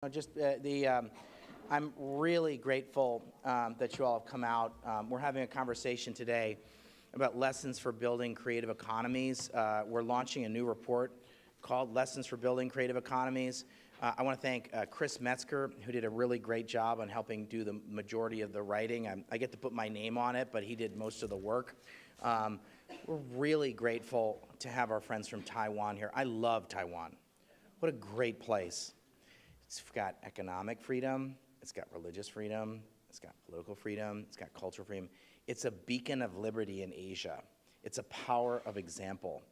I'm really grateful that you all have come out. We're having a conversation today about lessons for building creative economies. We're launching a new report called Lessons for Building Creative Economies. I want to thank Chris Metzger, who did a really great job on helping do the majority of the writing. I get to put my name on it, but he did most of the work. We're really grateful to have our friends from Taiwan here. I love Taiwan. What a great place. It's got economic freedom, it's got religious freedom, it's got political freedom, it's got cultural freedom. It's a beacon of liberty in Asia. It's a power of example.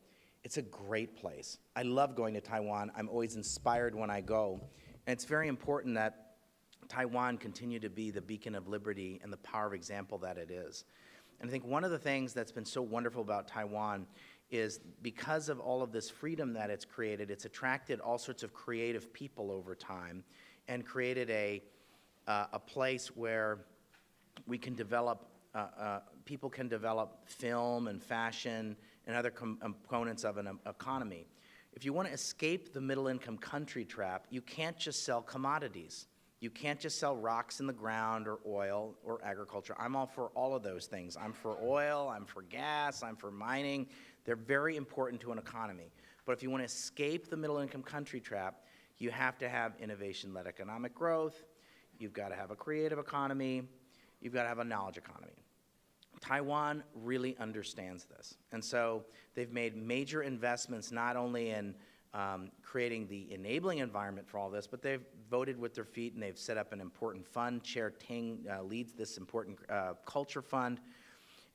It's a great place. I love going to Taiwan. I'm always inspired when I go. And it's very important that Taiwan continue to be the beacon of liberty and the power of example that it is. And I think one of the things that's been so wonderful about Taiwan is because of all of this freedom that it's created, it's attracted all sorts of creative people over time and created a place where we can develop, people can develop film and fashion and other components of an economy. If you want to escape the middle-income country trap, you can't just sell commodities. You can't just sell rocks in the ground or oil or agriculture. I'm all for all of those things. I'm for oil, I'm for gas, I'm for mining. They're very important to an economy. But if you want to escape the middle-income country trap, you have to have innovation-led economic growth. You've got to have a creative economy. You've got to have a knowledge economy. Taiwan really understands this. And so they've made major investments not only in creating the enabling environment for all this, but they've voted with their feet and they've set up an important fund. Chair Ting leads this important culture fund.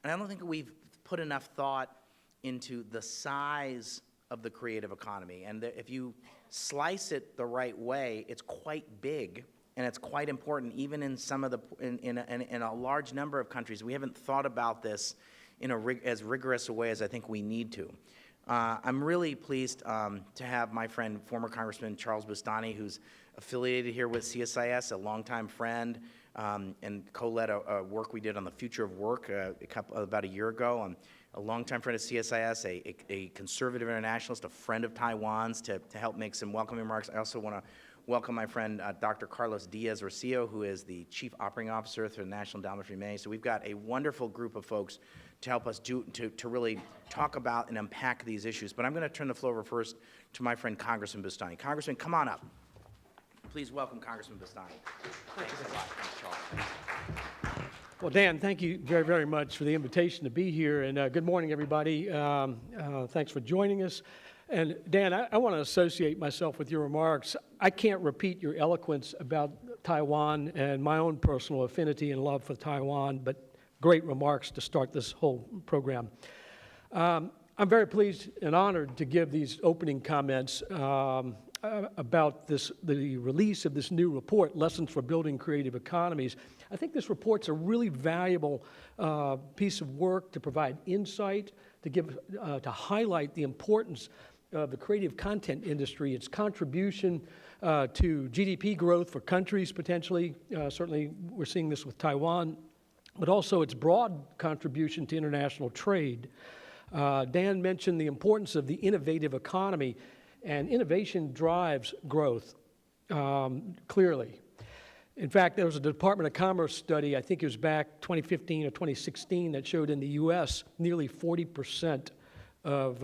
And I don't think we've put enough thought into the size of the creative economy. And if you slice it the right way, it's quite big and it's quite important even in some of the, in a large number of countries. We haven't thought about this in as rigorous a way as I think we need to. I'm really pleased to have my friend, former Congressman Charles Bustani, who's affiliated here with CSIS, a longtime friend, and co-led a work we did on the future of work about a year ago. A longtime friend of CSIS, a conservative internationalist, a friend of Taiwan's, to help make some welcoming remarks. I also want to welcome my friend Dr. Carlos Diaz-Rocio, who is the Chief Operating Officer for the National Endowment for Humanity. So we've got a wonderful group of folks to help us to really talk about and unpack these issues. But I'm going to turn the floor over first to my friend Congressman Bustani. Congressman, come on up. Please welcome Congressman Bustani. Thanks a lot, Charles. Well, Dan, thank you very, very much for the invitation to be here. And good morning, everybody. Thanks for joining us. And Dan, I want to associate myself with your remarks. I can't repeat your eloquence about Taiwan and my own personal affinity and love for Taiwan, but great remarks to start this whole program. I'm very pleased and honored to give these opening comments about the release of this new report, Lessons for Building Creative Economies. I think this report's a really valuable piece of work to provide insight, to highlight the importance of the creative content industry, its contribution to GDP growth for countries potentially. Certainly we're seeing this with Taiwan, but also its broad contribution to international trade. Dan mentioned the importance of the innovative economy, and innovation drives growth, clearly. In fact, there was a Department of Commerce study, I think it was back 2015 or 2016, that showed in the U.S. nearly 40% of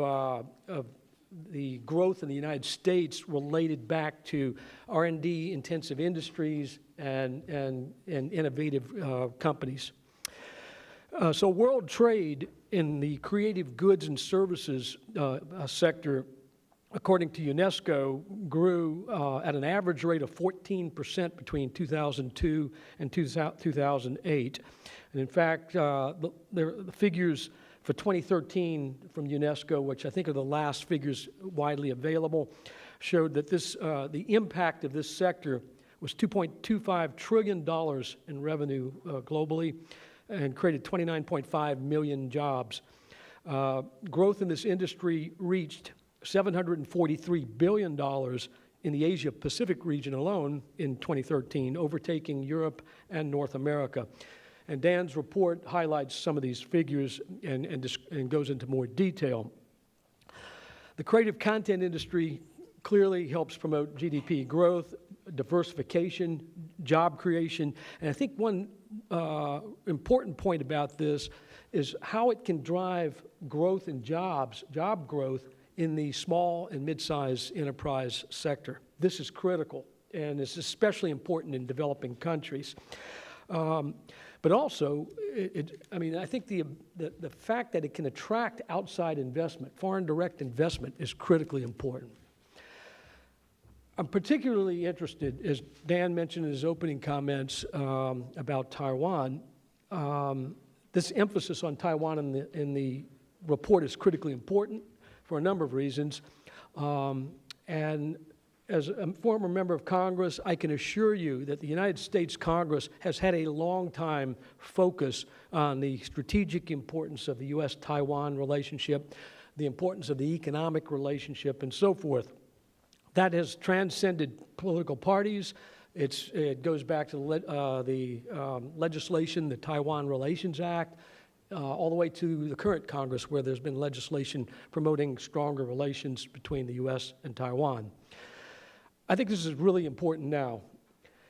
the growth in the United States related back to R&D intensive industries and innovative companies. So world trade in the creative goods and services sector, according to UNESCO, grew at an average rate of 14% between 2002 and 2008. And in fact, the figures for 2013 from UNESCO, which I think are the last figures widely available, showed that the impact of this sector was $2.25 trillion in revenue globally and created 29.5 million jobs. Growth in this industry reached $743 billion in the Asia-Pacific region alone in 2013, overtaking Europe and North America. And Dan's report highlights some of these figures and goes into more detail. The creative content industry clearly helps promote GDP growth, diversification, job creation, and I think one important point about this is how it can drive growth in jobs, job growth in the small and mid-sized enterprise sector. This is critical, and it's especially important in developing countries. But also, I think the fact that it can attract outside investment, foreign direct investment, is critically important. I'm particularly interested, as Dan mentioned in his opening comments about Taiwan, this emphasis on Taiwan in the report is critically important for a number of reasons. And as a former member of Congress, I can assure you that the United States Congress has had a long time focus on the strategic importance of the U.S.-Taiwan relationship, the importance of the economic relationship, and so forth. That has transcended political parties. It goes back to the legislation, the Taiwan Relations Act, all the way to the current Congress, where there's been legislation promoting stronger relations between the U.S. and Taiwan. I think this is really important now.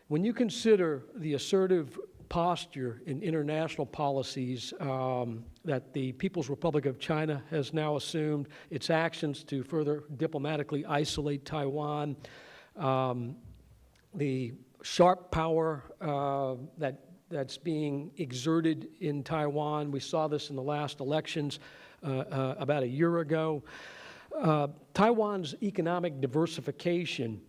When you consider the assertive posture in international policies that the People's Republic of China has now assumed, its actions to further diplomatically isolate Taiwan, the sharp power that's being exerted in Taiwan. We saw this in the last elections about a year ago. Taiwan's economic diversification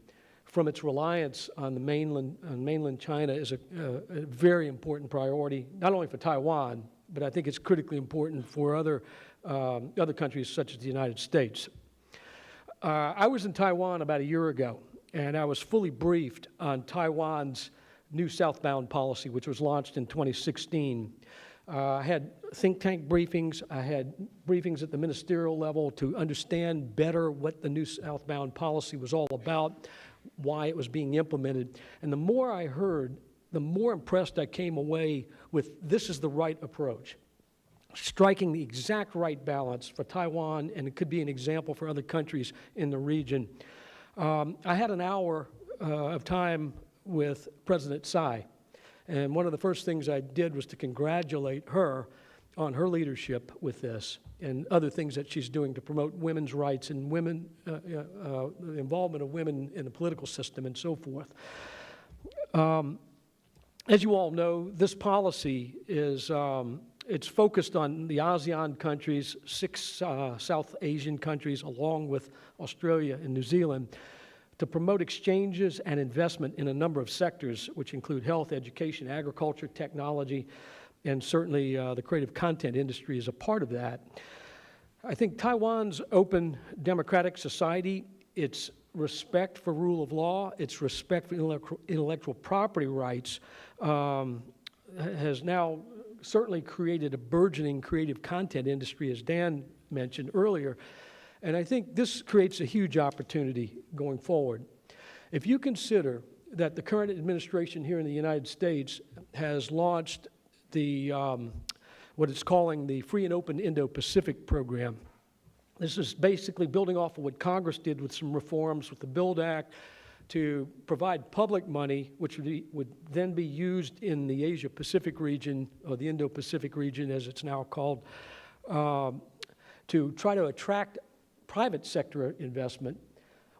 from its reliance on the mainland China is a very important priority, not only for Taiwan, but I think it's critically important for other countries such as the United States. I was in Taiwan about a year ago, and I was fully briefed on Taiwan's new southbound policy, which was launched in 2016. I had think tank briefings. I had briefings at the ministerial level to understand better what the new southbound policy was all about, why it was being implemented. And the more I heard, the more impressed I came away with this is the right approach, striking the exact right balance for Taiwan, and it could be an example for other countries in the region. I had an hour of time with President Tsai, and one of the first things I did was to congratulate her on her leadership with this and other things that she's doing to promote women's rights and the involvement of women in the political system and so forth. As you all know, this policy is it's focused on the ASEAN countries, 6 South Asian countries, along with Australia and New Zealand, to promote exchanges and investment in a number of sectors, which include health, education, agriculture, technology, and certainly the creative content industry is a part of that. I think Taiwan's open democratic society, its respect for rule of law, its respect for intellectual property rights has now certainly created a burgeoning creative content industry, as Dan mentioned earlier. And I think this creates a huge opportunity going forward. If you consider that the current administration here in the United States has launched the what it's calling the Free and Open Indo-Pacific program. This is basically building off of what Congress did with some reforms with the BUILD Act to provide public money, which would then be used in the Asia-Pacific region, or the Indo-Pacific region as it's now called, to try to attract private sector investment.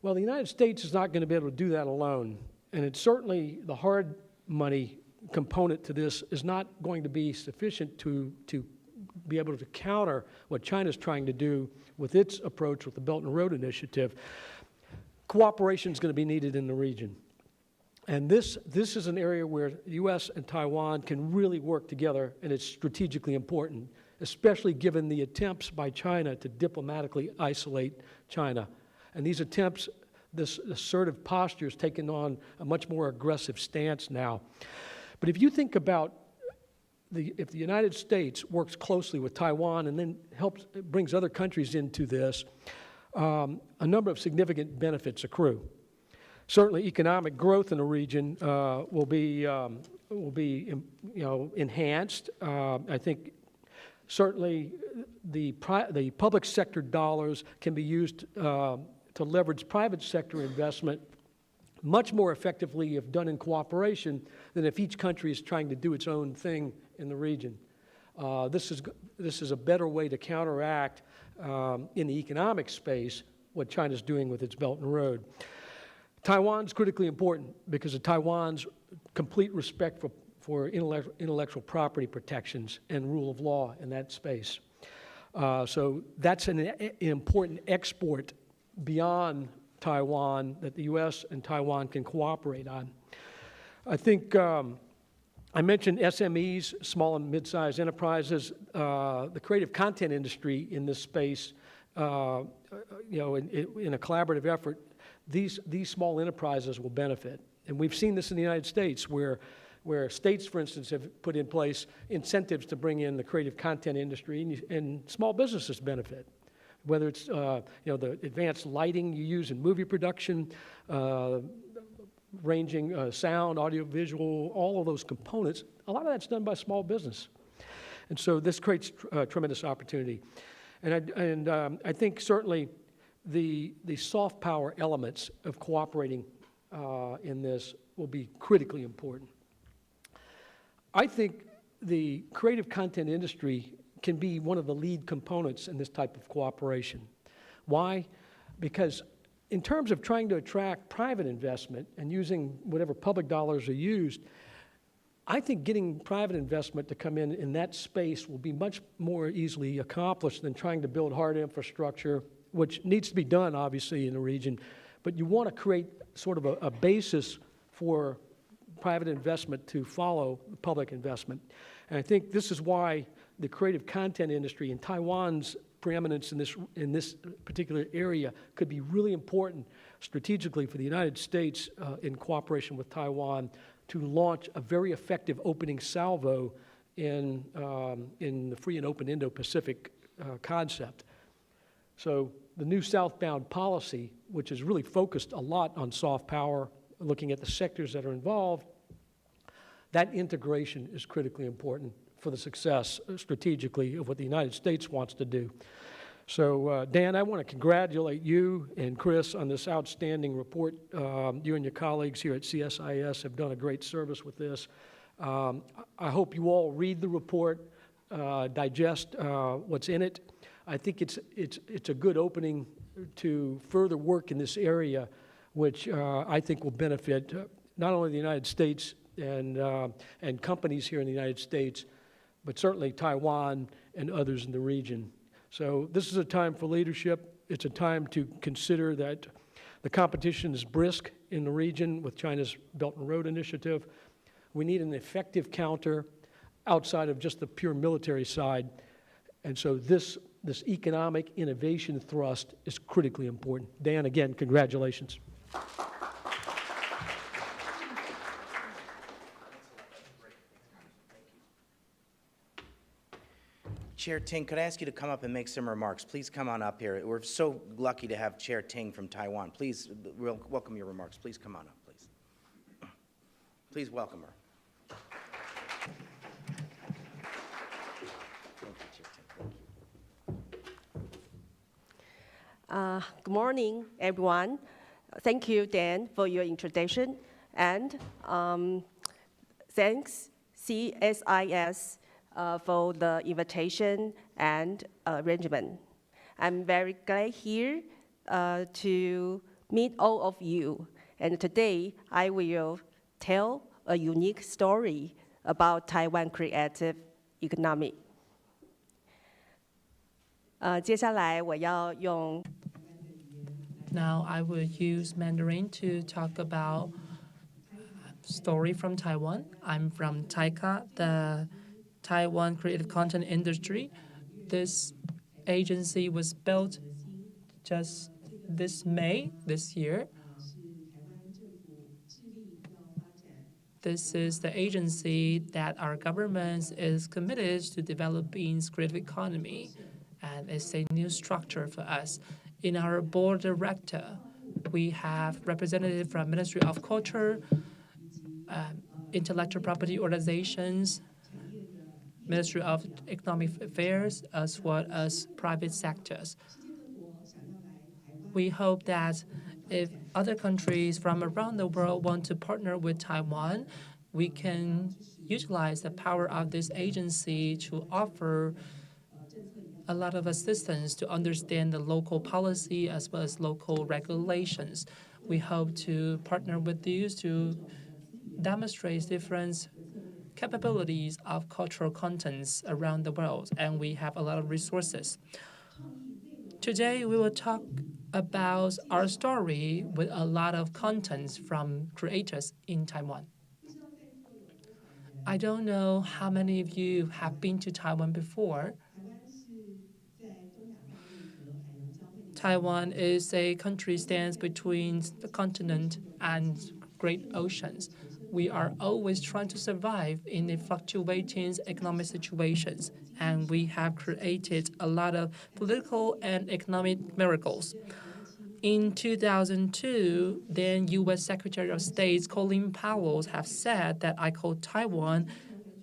Well, the United States is not going to be able to do that alone, and it's certainly the hard money component to this is not going to be sufficient to be able to counter what China's trying to do with its approach with the Belt and Road Initiative. Cooperation is going to be needed in the region. And this is an area where the U.S. and Taiwan can really work together, and it's strategically important, especially given the attempts by China to diplomatically isolate China. And these attempts, this assertive posture is taking on a much more aggressive stance now. But if you think about if the United States works closely with Taiwan and then brings other countries into this, a number of significant benefits accrue. Certainly, economic growth in the region will be enhanced. I think certainly the public sector dollars can be used to leverage private sector investment much more effectively if done in cooperation than if each country is trying to do its own thing in the region. This is a better way to counteract in the economic space what China's doing with its Belt and Road. Taiwan's critically important because of Taiwan's complete respect for intellectual property protections and rule of law in that space. So that's an important export beyond Taiwan that the U.S. and Taiwan can cooperate on. I think I mentioned SMEs, small and mid-sized enterprises, the creative content industry in this space, in a collaborative effort, these small enterprises will benefit. And we've seen this in the United States where states, for instance, have put in place incentives to bring in the creative content industry, and small businesses benefit. Whether it's the advanced lighting you use in movie production, ranging sound, audiovisual, all of those components, a lot of that's done by small business. And so this creates tremendous opportunity. And I think certainly the soft power elements of cooperating in this will be critically important. I think the creative content industry can be one of the lead components in this type of cooperation. Why? Because in terms of trying to attract private investment and using whatever public dollars are used, I think getting private investment to come in that space will be much more easily accomplished than trying to build hard infrastructure, which needs to be done, obviously, in the region. But you want to create sort of a basis for private investment to follow public investment. And I think this is why the creative content industry and Taiwan's preeminence in this particular area could be really important strategically for the United States in cooperation with Taiwan to launch a very effective opening salvo in the free and open Indo-Pacific concept. So the new southbound policy, which is really focused a lot on soft power, looking at the sectors that are involved, that integration is critically important for the success strategically of what the United States wants to do. So, Dan, I want to congratulate you and Chris on this outstanding report. You and your colleagues here at CSIS have done a great service with this. I hope you all read the report, digest what's in it. I think it's a good opening to further work in this area, which I think will benefit not only the United States and companies here in the United States, but certainly Taiwan and others in the region. So this is a time for leadership. It's a time to consider that the competition is brisk in the region with China's Belt and Road Initiative. We need an effective counter outside of just the pure military side. And so this economic innovation thrust is critically important. Dan, again, congratulations. Chair Ting, could I ask you to come up and make some remarks? Please come on up here. We're so lucky to have Chair Ting from Taiwan. Please, we'll welcome your remarks. Please come on up, please. Please welcome her. Thank you, Chair Ting. Thank you. Good morning, everyone. Thank you, Dan, for your introduction. And thanks, CSIS, for the invitation and arrangement. I'm very glad here to meet all of you. And today, I will tell a unique story about Taiwan creative economy. 接下来我要用 Now I will use Mandarin to talk about story from Taiwan. I'm from TAICA, the Taiwan Creative Content Industry. This agency was built just this May this year. This is the agency that our government is committed to developing creative economy, and it's a new structure for us. In our board director, we have representatives from Ministry of Culture, intellectual property organizations, Ministry of Economic Affairs, as well as private sectors. We hope that if other countries from around the world want to partner with Taiwan, we can utilize the power of this agency to offer a lot of assistance to understand the local policy as well as local regulations. We hope to partner with you to demonstrate different capabilities of cultural contents around the world, and we have a lot of resources. Today, we will talk about our story with a lot of contents from creators in Taiwan. I don't know how many of you have been to Taiwan before. Taiwan is a country stands between the continent and great oceans. We are always trying to survive in the fluctuating economic situations, and we have created a lot of political and economic miracles. In 2002, then U.S. Secretary of State Colin Powell have said that I call Taiwan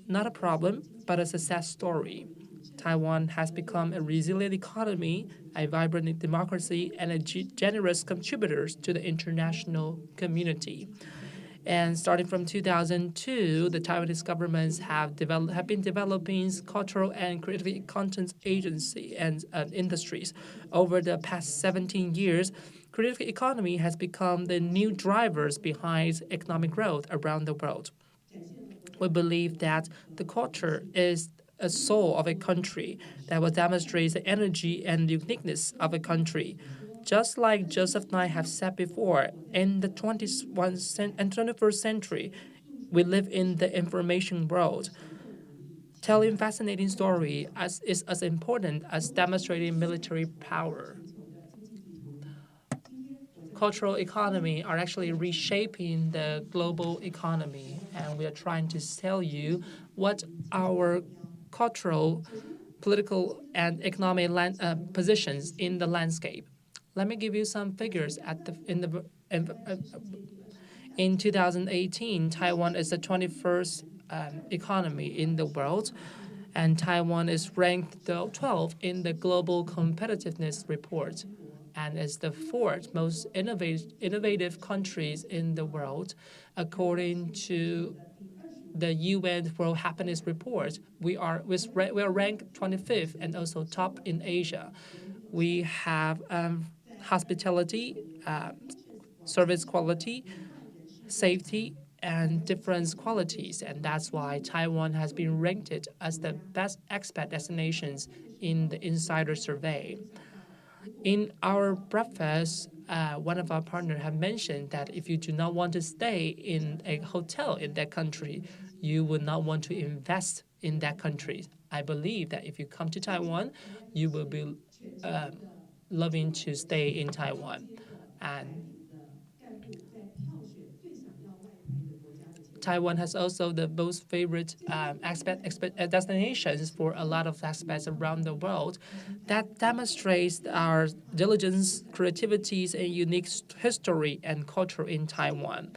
not a problem, but a success story. Taiwan has become a resilient economy, a vibrant democracy, and a generous contributor to the international community. And starting from 2002, the Taiwanese governments have been developing cultural and creative content agency and industries. Over the past 17 years, creative economy has become the new drivers behind economic growth around the world. We believe that the culture is a soul of a country that will demonstrate the energy and uniqueness of a country. Just like Joseph Nye have said before, in the 21st century, we live in the information world. Telling fascinating story is as important as demonstrating military power. Cultural economy are actually reshaping the global economy, and we are trying to tell you what our cultural, political, and economic positions in the landscape. Let me give you some figures. In 2018, Taiwan is the 21st economy in the world, and Taiwan is ranked 12th in the Global Competitiveness Report, and is the fourth most innovative countries in the world, according to the UN World Happiness Report. We are ranked 25th and also top in Asia. We have hospitality, service quality, safety, and different qualities, and that's why Taiwan has been ranked as the best expat destinations in the Insider Survey. In our breakfast, one of our partners have mentioned that if you do not want to stay in a hotel in that country, you would not want to invest in that country. I believe that if you come to Taiwan, you will be loving to stay in Taiwan. And Taiwan has also the most favorite destinations for a lot of expats around the world. That demonstrates our diligence, creativities, and unique history and culture in Taiwan.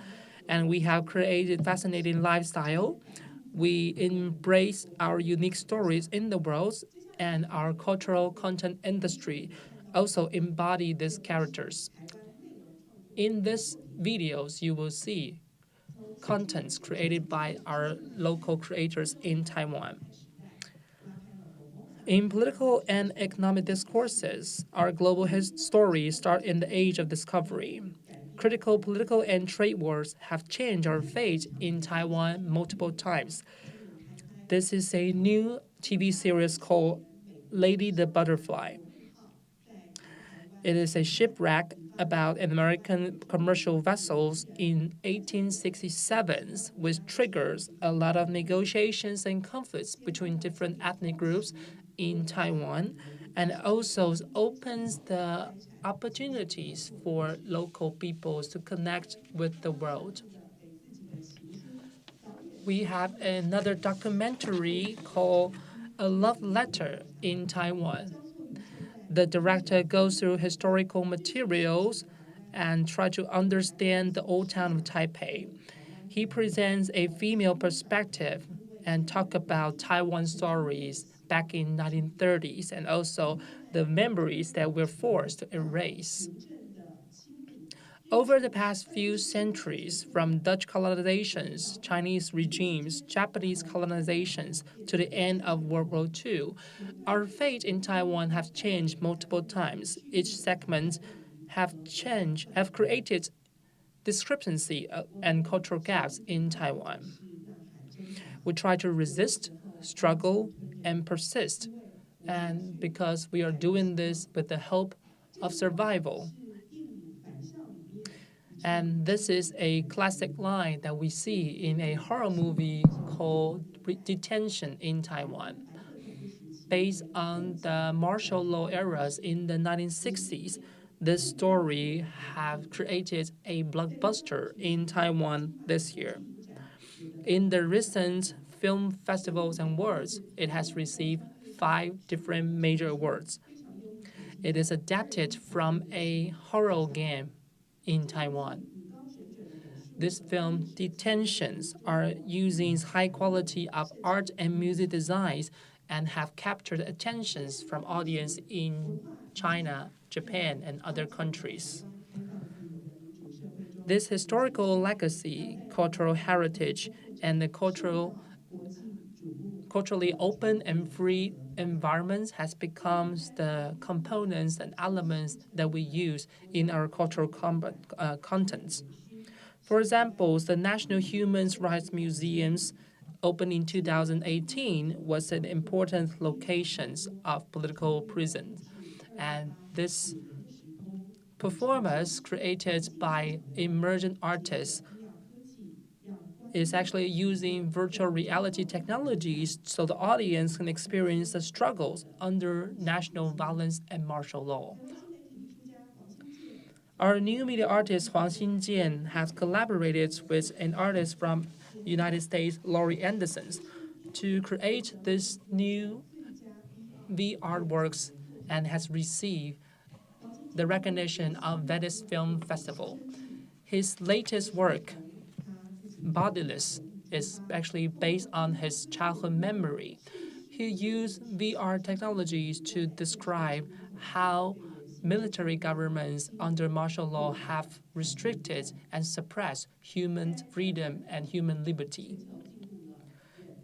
And we have created fascinating lifestyle. We embrace our unique stories in the world, and our cultural content industry also embody these characters. In these videos, you will see contents created by our local creators in Taiwan. In political and economic discourses, our global story starts in the age of discovery. Critical political and trade wars have changed our fate in Taiwan multiple times. This is a new TV series called Lady the Butterfly. It is a shipwreck about an American commercial vessels in 1867, which triggers a lot of negotiations and conflicts between different ethnic groups in Taiwan, and also opens the opportunities for local peoples to connect with the world. We have another documentary called A Love Letter in Taiwan. The director goes through historical materials and tries to understand the old town of Taipei. He presents a female perspective and talk about Taiwan stories back in 1930s and also the memories that we're forced to erase. Over the past few centuries, from Dutch colonizations, Chinese regimes, Japanese colonizations, to the end of World War II, our fate in Taiwan has changed multiple times. Each segment have created discrepancy and cultural gaps in Taiwan. We try to resist, struggle, and persist. And because we are doing this with the hope of survival. And this is a classic line that we see in a horror movie called Detention in Taiwan. Based on the martial law eras in the 1960s, this story have created a blockbuster in Taiwan this year. In the recent film festivals and awards, it has received 5 different major awards. It is adapted from a horror game in Taiwan. This film, Detentions, are using high quality of art and music designs and have captured attentions from audience in China, Japan, and other countries. This historical legacy, cultural heritage, and the culturally open and free environments has become the components and elements that we use in our cultural contents. For example, the National Human Rights Museums, opened in 2018, was an important location of political prisons. And this performance created by emergent artists is actually using virtual reality technologies so the audience can experience the struggles under national violence and martial law. Our new media artist Huang Xinjian has collaborated with an artist from United States, Laurie Anderson, to create this new VR works and has received the recognition of Venice Film Festival. His latest work, Bodiless, is actually based on his childhood memory. He used VR technologies to describe how military governments under martial law have restricted and suppressed human freedom and human liberty.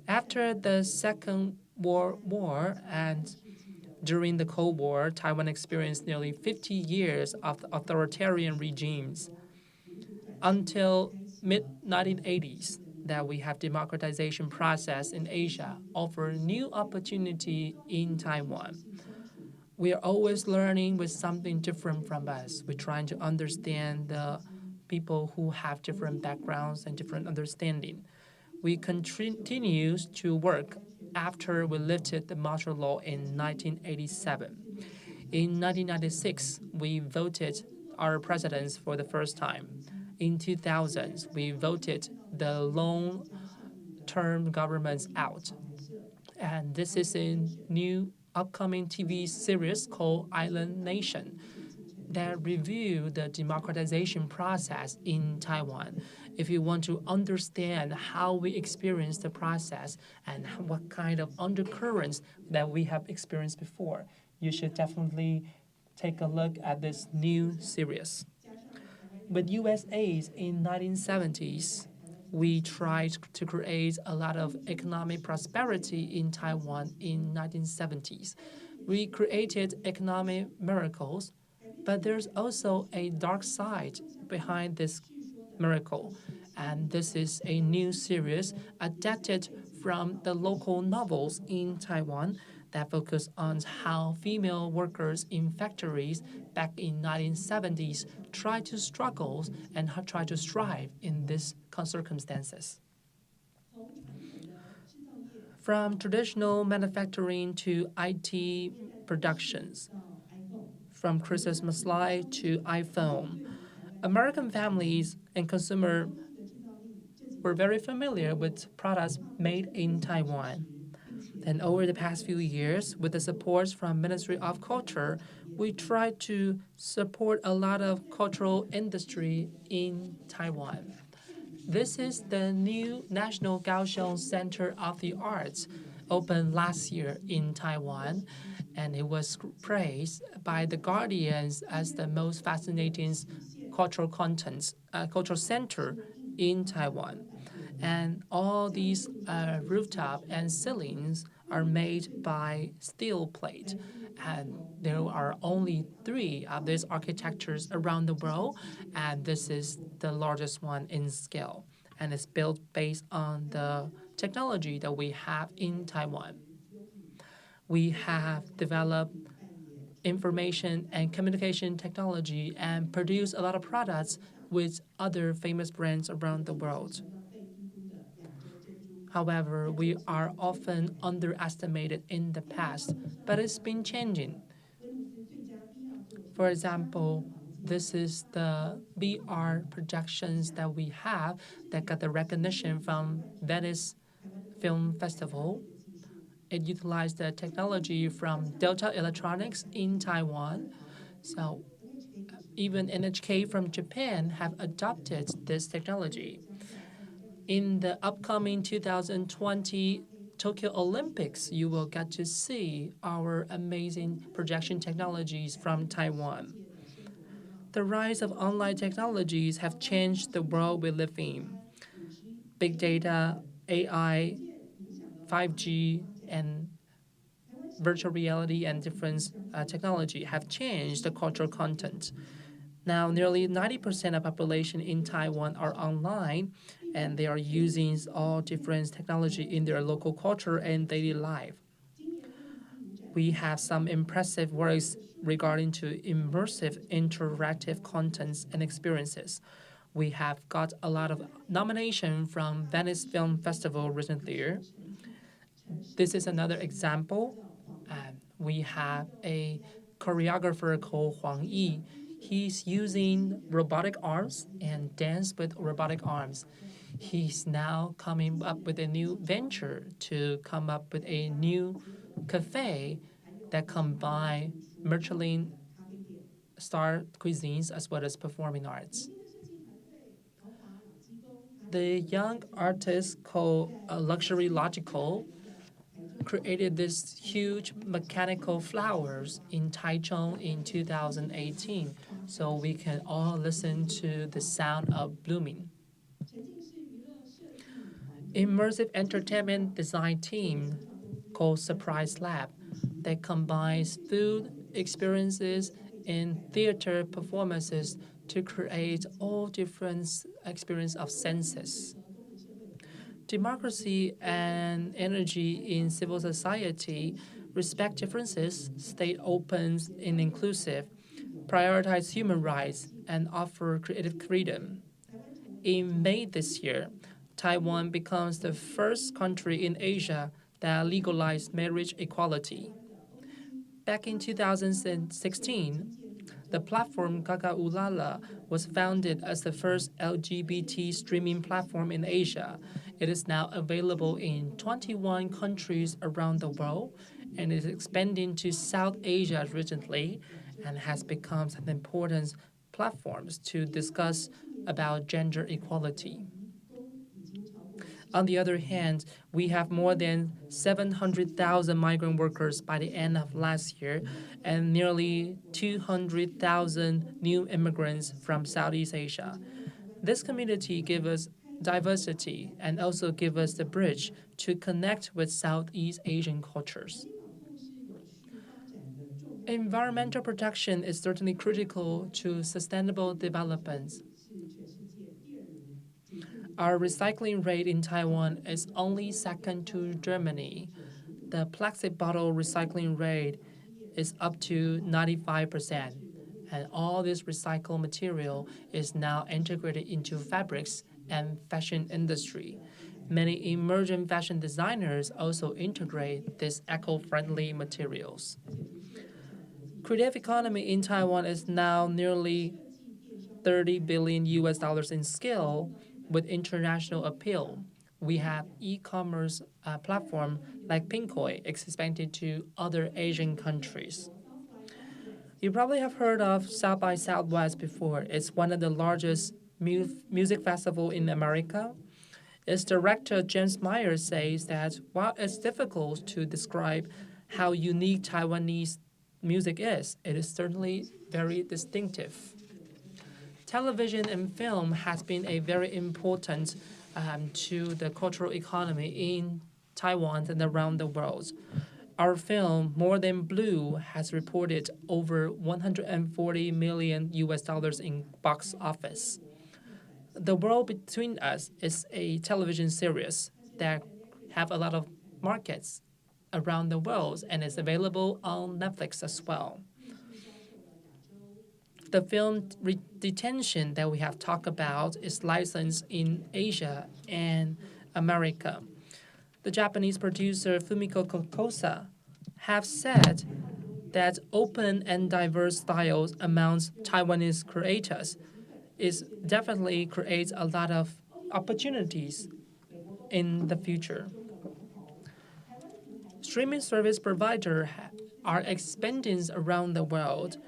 After the Second World War and during the Cold War, Taiwan experienced nearly 50 years of authoritarian regimes until mid-1980s that we have democratization process in Asia offer new opportunity in Taiwan. We are always learning with something different from us. We're trying to understand the people who have different backgrounds and different understanding. We continue to work after we lifted the martial law in 1987. In 1996, we voted our presidents for the first time. In 2000, we voted the long-term governments out. And this is a new upcoming TV series called Island Nation that review the democratization process in Taiwan. If you want to understand how we experience the process and what kind of undercurrents that we have experienced before, you should definitely take a look at this new series. With U.S. aids in 1970s, we tried to create a lot of economic prosperity in Taiwan in 1970s. We created economic miracles, but there's also a dark side behind this miracle. And this is a new series adapted from the local novels in Taiwan that focus on how female workers in factories back in 1970s tried to struggle and try to strive in these circumstances. From traditional manufacturing to IT productions, from Christmas light to iPhone, American families and consumers were very familiar with products made in Taiwan. And over the past few years, with the support from Ministry of Culture, we tried to support a lot of cultural industry in Taiwan. This is the new National Kaohsiung Center of the Arts, opened last year in Taiwan, and it was praised by the Guardians as the most fascinating cultural contents, cultural center in Taiwan. And all these rooftop and ceilings are made by steel plate. And there are only 3 of these architectures around the world, and this is the largest one in scale. And it's built based on the technology that we have in Taiwan. We have developed information and communication technology and produce a lot of products with other famous brands around the world. However, we are often underestimated in the past, but it's been changing. For example, this is the VR projections that we have that got the recognition from Venice Film Festival. It utilized the technology from Delta Electronics in Taiwan. So even NHK from Japan have adopted this technology. In the upcoming 2020 Tokyo Olympics, you will get to see our amazing projection technologies from Taiwan. The rise of online technologies have changed the world we live in. Big data, AI, 5G, and virtual reality and different technology have changed the cultural content. Now, nearly 90% of population in Taiwan are online, and they are using all different technology in their local culture and daily life. We have some impressive works regarding to immersive interactive contents and experiences. We have got a lot of nomination from Venice Film Festival recently. This is another example. We have a choreographer called Huang Yi. He's using robotic arms and dance with robotic arms. He's now coming up with a new venture to come up with a new cafe that combine Michelin star cuisines as well as performing arts. The young artist called Luxury Logical created this huge mechanical flowers in Taichung in 2018, so we can all listen to the sound of blooming. Immersive entertainment design team called Surprise Lab that combines food experiences and theater performances to create all different experience of senses. Democracy and energy in civil society respect differences, stay open and inclusive, prioritize human rights, and offer creative freedom. In May this year, Taiwan becomes the first country in Asia that legalized marriage equality. Back in 2016, the platform Kakaulala was founded as the first LGBT streaming platform in Asia. It is now available in 21 countries around the world and is expanding to South Asia recently and has become an important platform to discuss about gender equality. On the other hand, we have more than 700,000 migrant workers by the end of last year and nearly 200,000 new immigrants from Southeast Asia. This community gives us diversity and also gives us the bridge to connect with Southeast Asian cultures. Environmental protection is certainly critical to sustainable development. Our recycling rate in Taiwan is only second to Germany. The plastic bottle recycling rate is up to 95%, and all this recycled material is now integrated into fabrics and fashion industry. Many emerging fashion designers also integrate these eco-friendly materials. Creative economy in Taiwan is now nearly $30 billion in scale with international appeal. We have e-commerce platform like Pinkoi expanded to other Asian countries. You probably have heard of South by Southwest before. It's one of the largest music festival in America. Its director, James Myers, says that while it's difficult to describe how unique Taiwanese music is, it is certainly very distinctive. Television and film has been a very important to the cultural economy in Taiwan and around the world. Our film, More Than Blue, has reported over 140 million US dollars in box office. The World Between Us is a television series that have a lot of markets around the world and is available on Netflix as well. The film Detention that we have talked about is licensed in Asia and America. The Japanese producer Fumiko Kokosa have said that open and diverse styles amongst Taiwanese creators is definitely creates a lot of opportunities in the future. Streaming service providers are expanding around the world,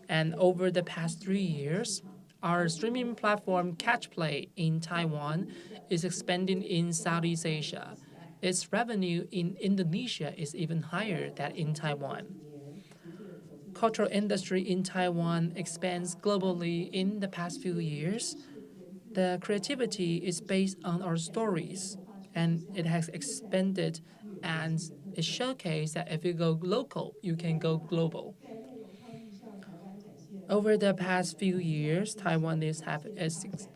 and over the past 3 years, our streaming platform CatchPlay in Taiwan is expanding in Southeast Asia. Its revenue in Indonesia is even higher than in Taiwan. Cultural industry in Taiwan expands globally in the past few years. The creativity is based on our stories, and it has expanded and it showcased that if you go local, you can go global. Over the past few years, Taiwanese have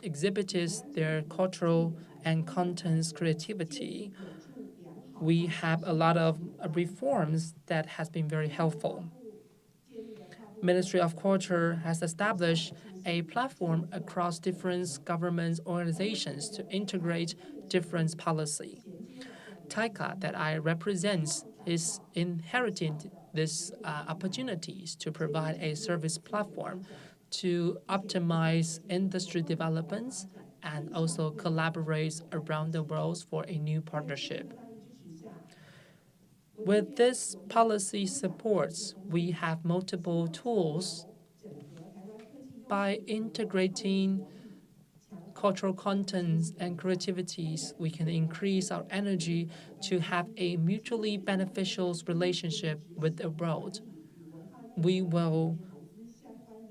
exhibited their cultural and contents creativity. We have a lot of reforms that has been very helpful. Ministry of Culture has established a platform across different government organizations to integrate different policy. TICA that I represent is inheriting these opportunities to provide a service platform to optimize industry developments and also collaborate around the world for a new partnership. With this policy supports, we have multiple tools. By integrating cultural contents and creativities, we can increase our energy to have a mutually beneficial relationship with the world. We will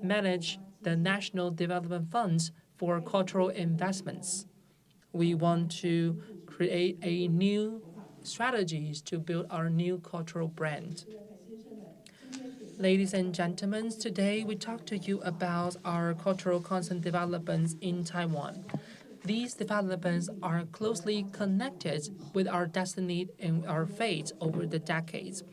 manage the National Development Funds for cultural investments. We want to create a new strategies to build our new cultural brand. Ladies and gentlemen, today we talk to you about our cultural content developments in Taiwan. These developments are closely connected with our destiny and our fate over the decades.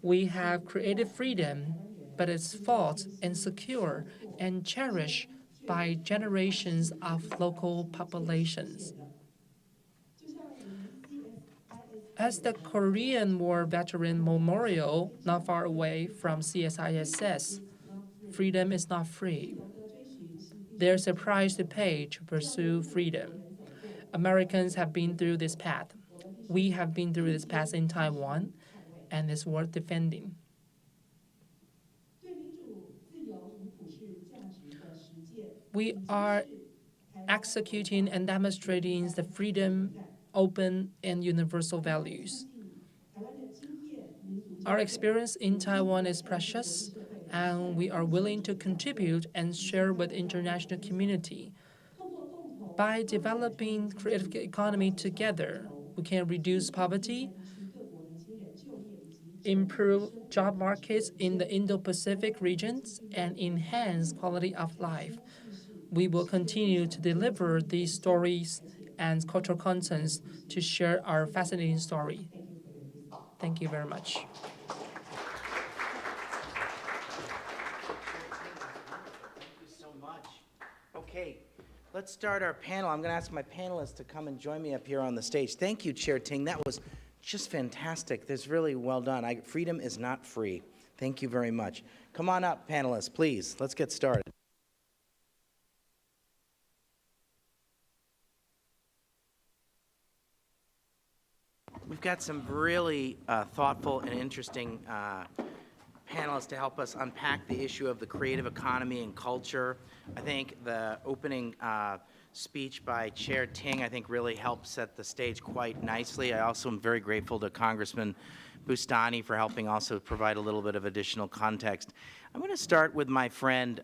We have creative freedom, but it's fought and secure and cherished by generations of local populations. As the Korean War Veteran Memorial, not far away from CSIS, freedom is not free. There's a price to pay to pursue freedom. Americans have been through this path. We have been through this path in Taiwan, and it's worth defending. We are executing and demonstrating the freedom, open, and universal values. Our experience in Taiwan is precious, and we are willing to contribute and share with the international community. By developing creative economy together, we can reduce poverty, improve job markets in the Indo-Pacific regions, and enhance quality of life. We will continue to deliver these stories and cultural contents to share our fascinating story. Thank you very much. Thank you so much. Okay, let's start our panel. I'm going to ask my panelists to come and join me up here on the stage. Thank you, Chair Ting. That was just fantastic. That's really well done. Freedom is not free. Thank you very much. Come on up, panelists, please. Let's get started. We've got some really thoughtful and interesting panelists to help us unpack the issue of the creative economy and culture. I think the opening speech by Chair Ting, I think, really helped set the stage quite nicely. I also am very grateful to Congressman Bustani for helping also provide a little bit of additional context. I'm going to start with my friend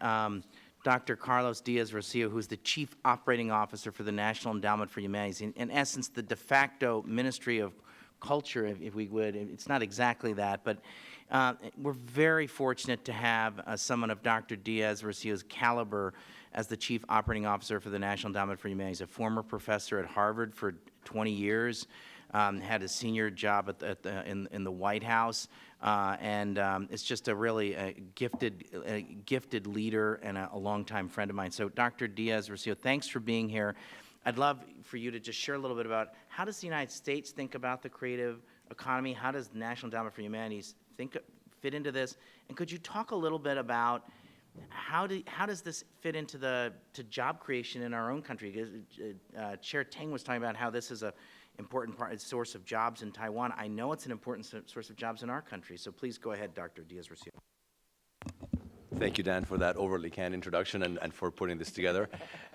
Dr. Carlos Diaz-Rocio, who's the Chief Operating Officer for the National Endowment for Humanities, in essence, the de facto Ministry of Culture, if we would. It's not exactly that, but we're very fortunate to have someone of Dr. Diaz-Rocio's caliber as the Chief Operating Officer for the National Endowment for Humanities, a former professor at Harvard for 20 years, had a senior job in the White House, and is just a really gifted leader and a longtime friend of mine. So Dr. Diaz-Rocio, thanks for being here. I'd love for you to just share a little bit about how does the United States think about the creative economy? How does the National Endowment for Humanities fit into this? And could you talk a little bit about how does this fit into to job creation in our own country? Because Chair Tang was talking about how this is a important source of jobs in Taiwan. I know it's an important source of jobs in our country. So please go ahead, Dr. Diaz-Rocio. Thank you, Dan, for that overly canned introduction and for putting this together.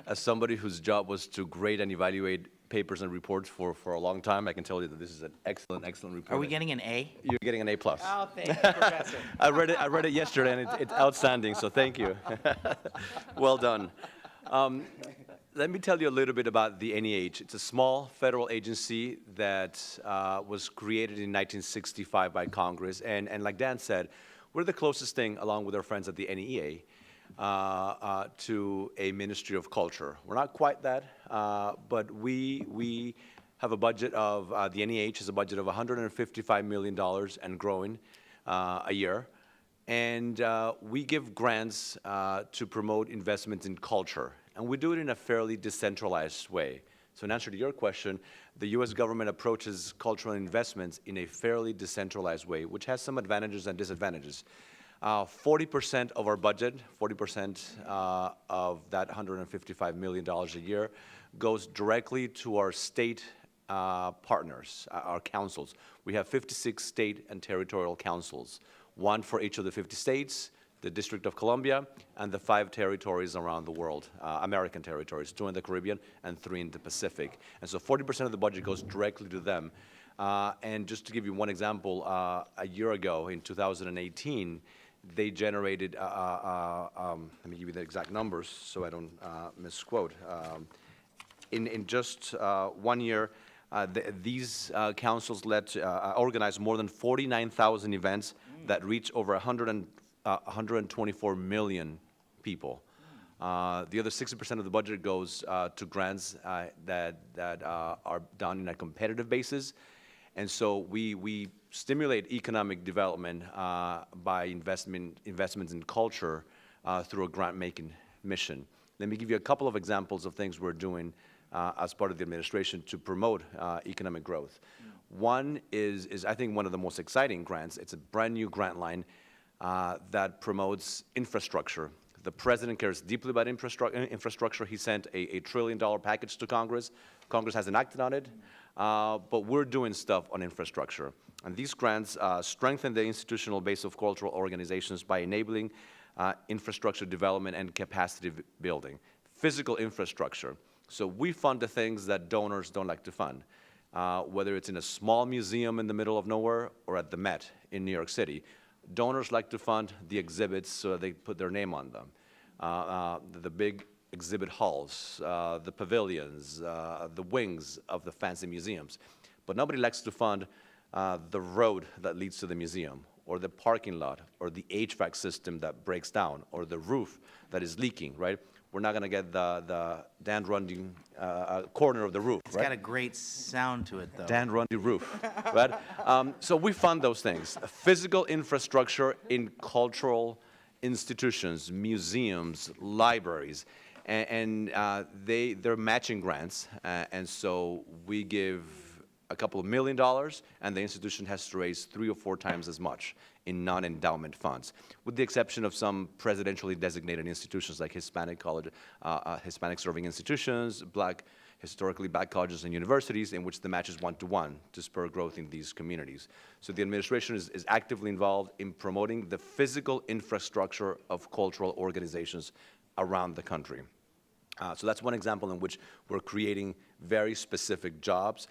As somebody whose job was to grade and evaluate papers and reports for a long time, I can tell you that this is an excellent report. Are we getting an A? You're getting an A+. Oh, thank you, Professor. I read it yesterday, and it's outstanding, so thank you. Well done. Let me tell you a little bit about the NEH. It's a small federal agency that was created in 1965 by Congress, and like Dan said, we're the closest thing, along with our friends at the NEA, to a Ministry of Culture. We're not quite that, but we have a budget of, the NEH has a budget of $155 million and growing a year. And we give grants to promote investments in culture. And we do it in a fairly decentralized way. So in answer to your question, the U.S. government approaches cultural investments in a fairly decentralized way, which has some advantages and disadvantages. 40% of our budget, 40% of that $155 million a year, goes directly to our state partners, our councils. We have 56 state and territorial councils, one for each of the 50 states, the District of Columbia, and the 5 territories around the world, American territories, 2 in the Caribbean and 3 in the Pacific. And so 40% of the budget goes directly to them. And just to give you one example, a year ago, in 2018, they generated, let me give you the exact numbers so I don't misquote. In just 1 year, these councils organized more than 49,000 events that reach over 124 million people. The other 60% of the budget goes to grants that are done on a competitive basis. And so we stimulate economic development by investments in culture through a grant-making mission. Let me give you a couple of examples of things we're doing as part of the administration to promote economic growth. One is, I think, one of the most exciting grants. It's a brand new grant line that promotes infrastructure. The president cares deeply about infrastructure. He sent a $1 trillion package to Congress. Congress hasn't acted on it, but we're doing stuff on infrastructure. And these grants strengthen the institutional base of cultural organizations by enabling infrastructure development and capacity building. Physical infrastructure. So we fund the things that donors don't like to fund, whether it's in a small museum in the middle of nowhere or at the Met in New York City. Donors like to fund the exhibits so they put their name on them. The big exhibit halls, the pavilions, the wings of the fancy museums. But nobody likes to fund the road that leads to the museum, or the parking lot, or the HVAC system that breaks down, or the roof that is leaking, right? We're not going to get the Dan Rundy corner of the roof, It's got a great sound to it, though. Dan Rundy roof, right? So we fund those things. Physical infrastructure in cultural institutions, museums, libraries, and they're matching grants, and so we give a couple of $1 million, and the institution has to raise 3 or 4 times as much in non-endowment funds, with the exception of some presidentially designated institutions like Hispanic serving institutions, historically black colleges and universities, in which the match is 1-to-1 to spur growth in these communities. So the administration is actively involved in promoting the physical infrastructure of cultural organizations around the country. So that's one example in which we're creating very specific jobs.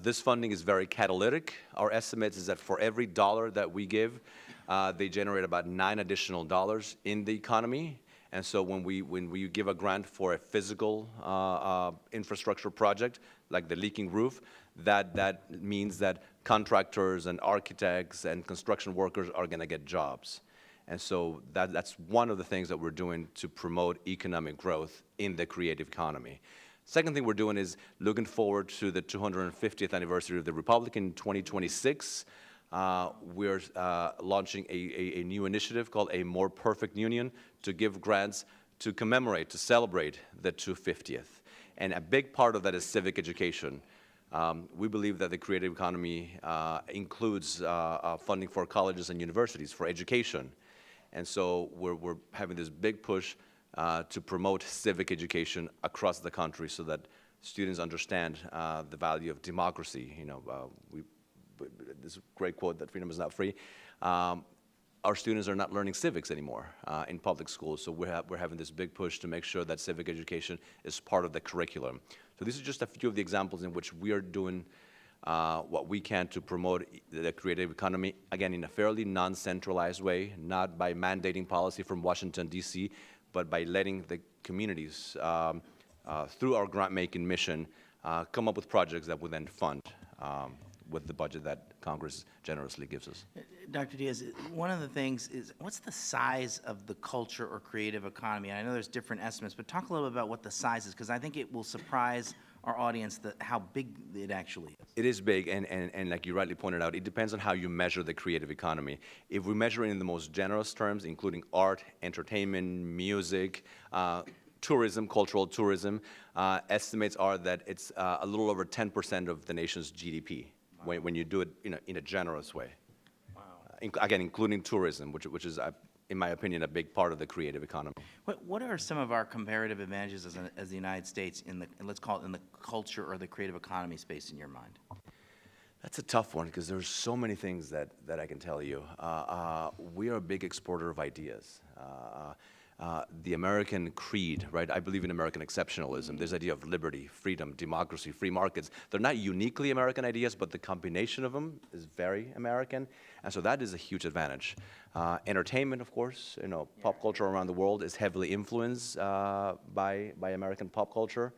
This funding is very catalytic. Our estimate is that for every dollar that we give, they generate about $9 additional in the economy. And so when we give a grant for a physical infrastructure project, like the leaking roof, that means that contractors and architects and construction workers are going to get jobs. And so that's one of the things that we're doing to promote economic growth in the creative economy. Second thing we're doing is looking forward to the 250th anniversary of the Republic in 2026. We're launching a new initiative called A More Perfect Union to give grants to commemorate, to celebrate the 250th. And a big part of that is civic education. We believe that the creative economy includes funding for colleges and universities for education. And so we're having this big push to promote civic education across the country so that students understand the value of democracy. You know, this great quote that freedom is not free. Our students are not learning civics anymore in public schools, so we're having this big push to make sure that civic education is part of the curriculum. So these are just a few of the examples in which we are doing what we can to promote the creative economy, again, in a fairly non-centralized way, not by mandating policy from Washington, D.C., but by letting the communities, through our grant-making mission, come up with projects that we then fund with the budget that Congress generously gives us. Dr. Diaz, one of the things is, what's the size of the culture or creative economy? And I know there's different estimates, but talk a little bit about what the size is, because I think it will surprise our audience how big it actually is. It is big, and like you rightly pointed out, it depends on how you measure the creative economy. If we measure it in the most generous terms, including art, entertainment, music, tourism, cultural tourism, estimates are that it's a little over 10% of the nation's GDP. Wow. When you do it in a generous way. Wow. Again, including tourism, which is, in my opinion, a big part of the creative economy. What are some of our comparative advantages as the United States let's call it in the culture or the creative economy space in your mind? That's a tough one because there's so many things that I can tell you. We are a big exporter of ideas. The American creed, right? I believe in American exceptionalism. This idea of liberty, freedom, democracy, free markets. They're not uniquely American ideas, but the combination of them is very American. And so that is a huge advantage. Entertainment, of course, pop culture around the world is heavily influenced by American pop culture.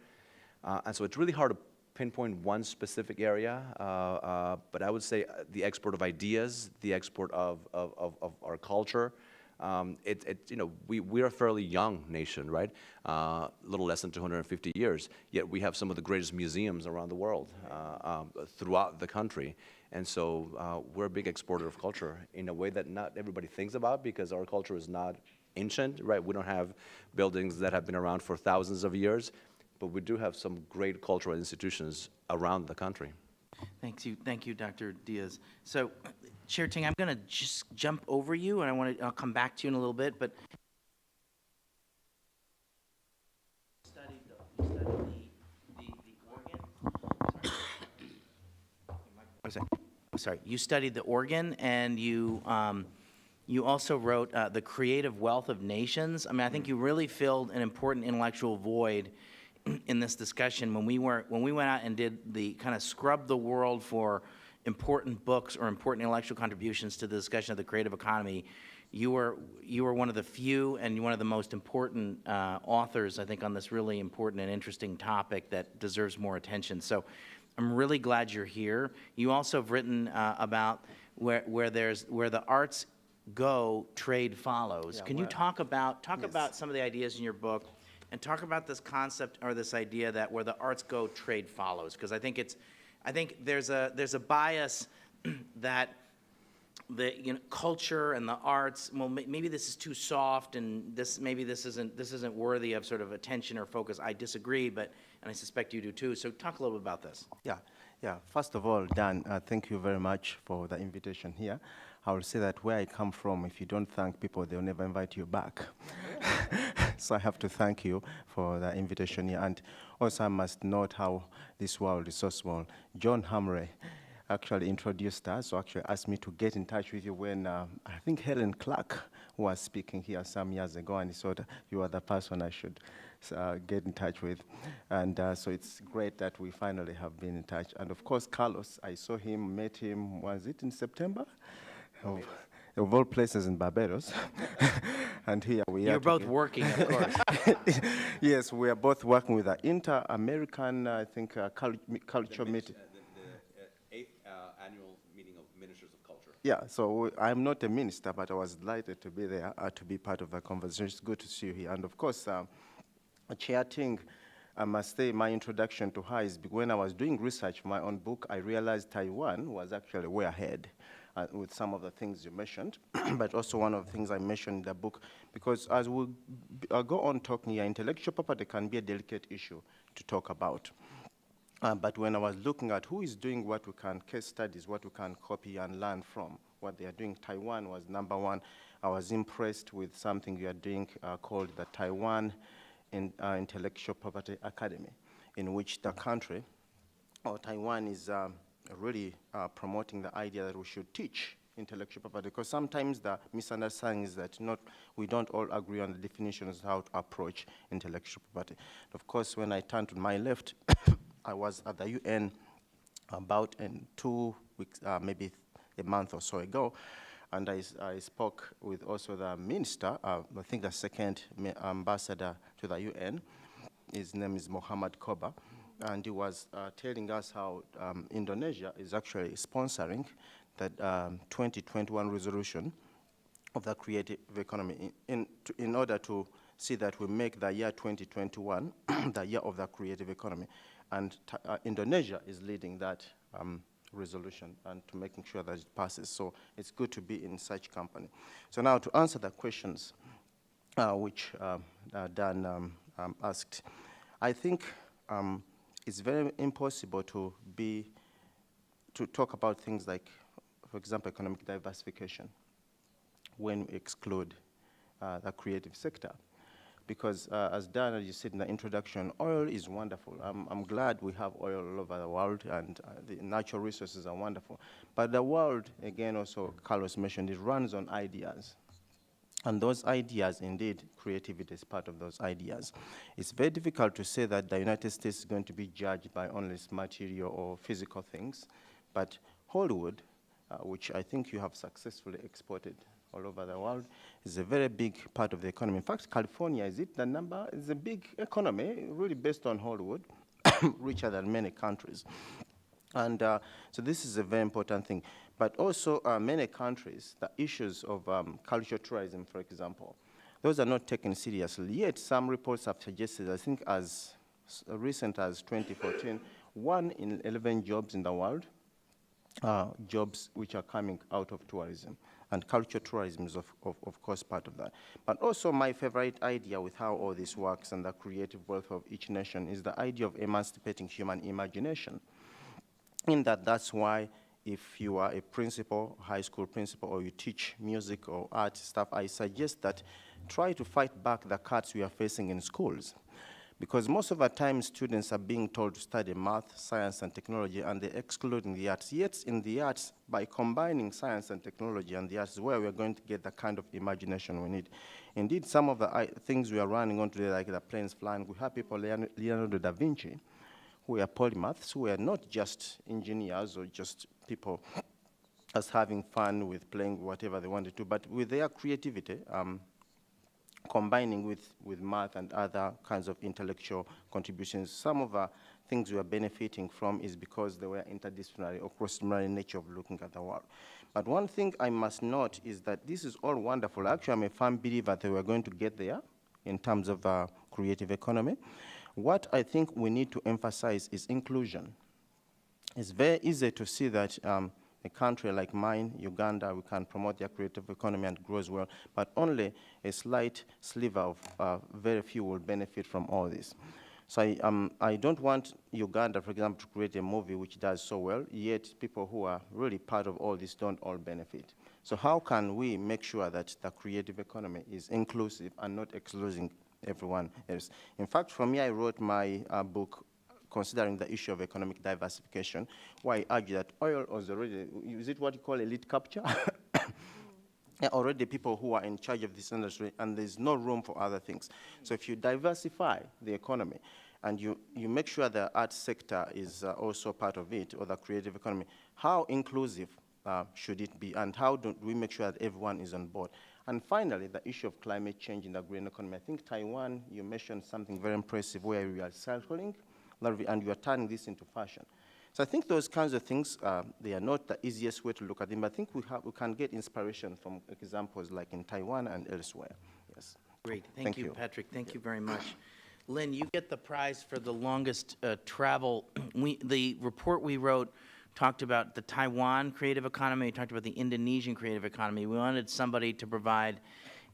And so it's really hard to pinpoint one specific area, but I would say the export of ideas, the export of our culture. We're a fairly young nation, right? A little less than 250 years, yet we have some of the greatest museums around the world, throughout the country. And so we're a big exporter of culture in a way that not everybody thinks about because our culture is not ancient, right? We don't have buildings that have been around for thousands of years, but we do have some great cultural institutions around the country. Thank you, Dr. Diaz. So, Chair Ting, I'm going to just jump over you, and I'll come back to you in a little bit. But you studied You studied the organ, and you also wrote The Creative Wealth of Nations. I mean, I think you really filled an important intellectual void in this discussion when we went out and did the kind of scrub the world for important books or important intellectual contributions to the discussion of the creative economy. You were one of the few and one of the most important authors, I think, on this really important and interesting topic that deserves more attention. So I'm really glad you're here. You also have written about where the arts go, trade follows. Can you talk about some of the ideas in your book? And talk about this concept or this idea that where the arts go, trade follows. Because I think there's a bias that the culture and the arts. Well, maybe this is too soft, and this isn't worthy of sort of attention or focus. I disagree, and I suspect you do too. So talk a little bit about this. Yeah. First of all, Dan, thank you very much for the invitation here. I will say that where I come from, if you don't thank people, they'll never invite you back. So I have to thank you for the invitation here. And also I must note how this world is so small. John Hamre actually introduced us, or actually asked me to get in touch with you when I think Helen Clark was speaking here some years ago, and he thought you are the person I should get in touch with. And so it's great that we finally have been in touch. And of course, Carlos, I saw him, met him, was it in September? of all places in Barbados. And here we are. You're both together. working, of course. Yes, we are both working with the Inter-American, I think, culture meeting. The 8th annual meeting of ministers of culture. Yeah, so I'm not a minister, but I was delighted to be there, to be part of the conversation. It's good to see you here. And of course, Chair Ting, I must say my introduction to her is when I was doing research for my own book, I realized Taiwan was actually way ahead with some of the things you mentioned, but also one of the things I mentioned in the book, because as we go on talking here, intellectual property can be a delicate issue to talk about. But when I was looking at who is doing what we can, case studies, what we can copy and learn from, what they are doing, Taiwan was number one. I was impressed with something you are doing called the Taiwan Intellectual Property Academy, in which the country, or Taiwan, is really promoting the idea that we should teach intellectual property, because sometimes the misunderstanding is that we don't all agree on the definitions of how to approach intellectual property. Of course, when I turned to my left, I was at the UN about 2 weeks, maybe a month or so ago, and I spoke with also the minister, I think the second ambassador to the UN. His name is Muhammad Koba, and he was telling us how Indonesia is actually sponsoring the 2021 resolution of the creative economy in order to see that we make the year 2021 the year of the creative economy. And Indonesia is leading that resolution and to making sure that it passes. So it's good to be in such company. So now to answer the questions which Dan asked, I think it's very impossible to talk about things like, for example, economic diversification when we exclude the creative sector. Because as Dan, you said in the introduction, oil is wonderful. I'm glad we have oil all over the world, and the natural resources are wonderful. But the world, again, also Carlos mentioned, it runs on ideas. And those ideas, indeed, creativity is part of those ideas. It's very difficult to say that the United States is going to be judged by only material or physical things, but Hollywood, which I think you have successfully exported all over the world, is a very big part of the economy. In fact, California, is it the number? It's a big economy, really based on Hollywood, richer than many countries. And so this is a very important thing. But also many countries, the issues of cultural tourism, for example, those are not taken seriously. Yet some reports have suggested, I think as recent as 2014, 1 in 11 jobs in the world are jobs which are coming out of tourism. And cultural tourism is, of course, part of that. But also my favorite idea with how all this works and the creative wealth of each nation is the idea of emancipating human imagination. In that's why if you are a principal, high school principal, or you teach music or art stuff, I suggest that try to fight back the cuts we are facing in schools. Because most of the time, students are being told to study math, science, and technology, and they're excluding the arts. Yet in the arts, by combining science and technology and the arts is where we're going to get the kind of imagination we need. Indeed, some of the things we are running on today, like the planes flying, we have people, Leonardo da Vinci, who are polymaths, who are not just engineers or just people as having fun with playing whatever they wanted to, but with their creativity, combining with math and other kinds of intellectual contributions. Some of the things we are benefiting from is because they were interdisciplinary or cross-disciplinary nature of looking at the world. But one thing I must note is that this is all wonderful. Actually, I'm a firm believer that we're going to get there in terms of creative economy. What I think we need to emphasize is inclusion. It's very easy to see that a country like mine, Uganda, we can promote their creative economy and grows well, but only a slight sliver of very few will benefit from all this. So I don't want Uganda, for example, to create a movie which does so well, yet people who are really part of all this don't all benefit. So how can we make sure that the creative economy is inclusive and not excluding everyone else? In fact, for me, I wrote my book considering the issue of economic diversification, where I argue that oil was already, is it what you call elite capture? Already people who are in charge of this industry, and there's no room for other things. So if you diversify the economy, and you make sure the art sector is also part of it, or the creative economy, how inclusive should it be, and how do we make sure that everyone is on board? And finally, the issue of climate change in the green economy. I think Taiwan, you mentioned something very impressive where we are cycling, and you are turning this into fashion. So I think those kinds of things, they are not the easiest way to look at them, but I think we can get inspiration from examples like in Taiwan and elsewhere. Yes. Great. Thank you, Patrick. Thank you very much. Lynn, you get the prize for the longest travel. The report we wrote talked about the Taiwan creative economy, talked about the Indonesian creative economy. We wanted somebody to provide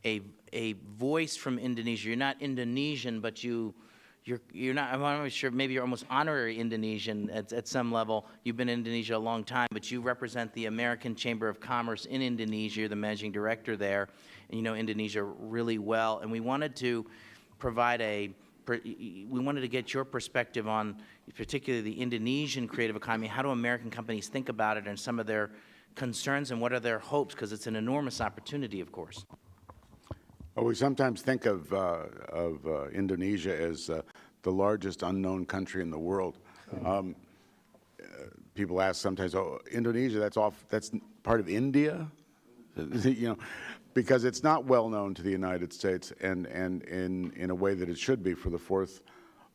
a voice from Indonesia. You're not Indonesian, but you're not, I'm not sure, maybe you're almost honorary Indonesian at some level. You've been in Indonesia a long time, but you represent the American Chamber of Commerce in Indonesia. You're the managing director there, and you know Indonesia really well. And we wanted to provide we wanted to get your perspective on particularly the Indonesian creative economy. How do American companies think about it and some of their concerns, and what are their hopes? Because it's an enormous opportunity, of course. Well, we sometimes think of Indonesia as the largest unknown country in the world. People ask sometimes, "Oh, Indonesia, that's part of India?" You know, because it's not well known to the United States, and in a way that it should be for the fourth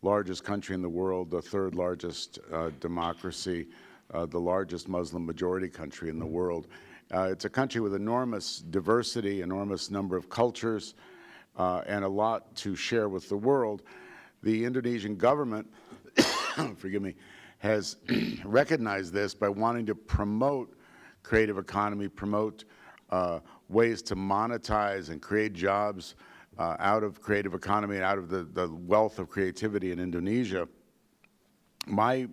largest country in the world, the third largest democracy, the largest Muslim majority country in the world. It's a country with enormous diversity, enormous number of cultures, and a lot to share with the world. The Indonesian government, forgive me, has recognized this by wanting to promote creative economy, promote ways to monetize and create jobs out of creative economy and out of the wealth of creativity in Indonesia. My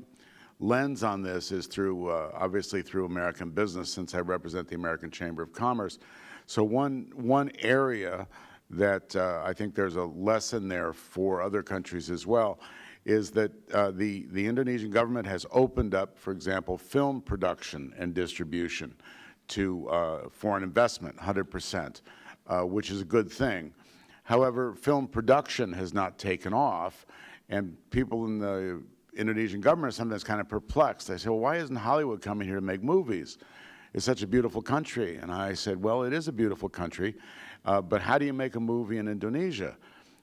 lens on this is through, obviously through American business, since I represent the American Chamber of Commerce. So one area that I think there's a lesson there for other countries as well is that the Indonesian government has opened up, for example, film production and distribution to foreign investment, 100%, which is a good thing. However, film production has not taken off, and people in the Indonesian government are sometimes kind of perplexed. They say, well, why isn't Hollywood coming here to make movies? It's such a beautiful country. And I said, well, it is a beautiful country, but how do you make a movie in Indonesia?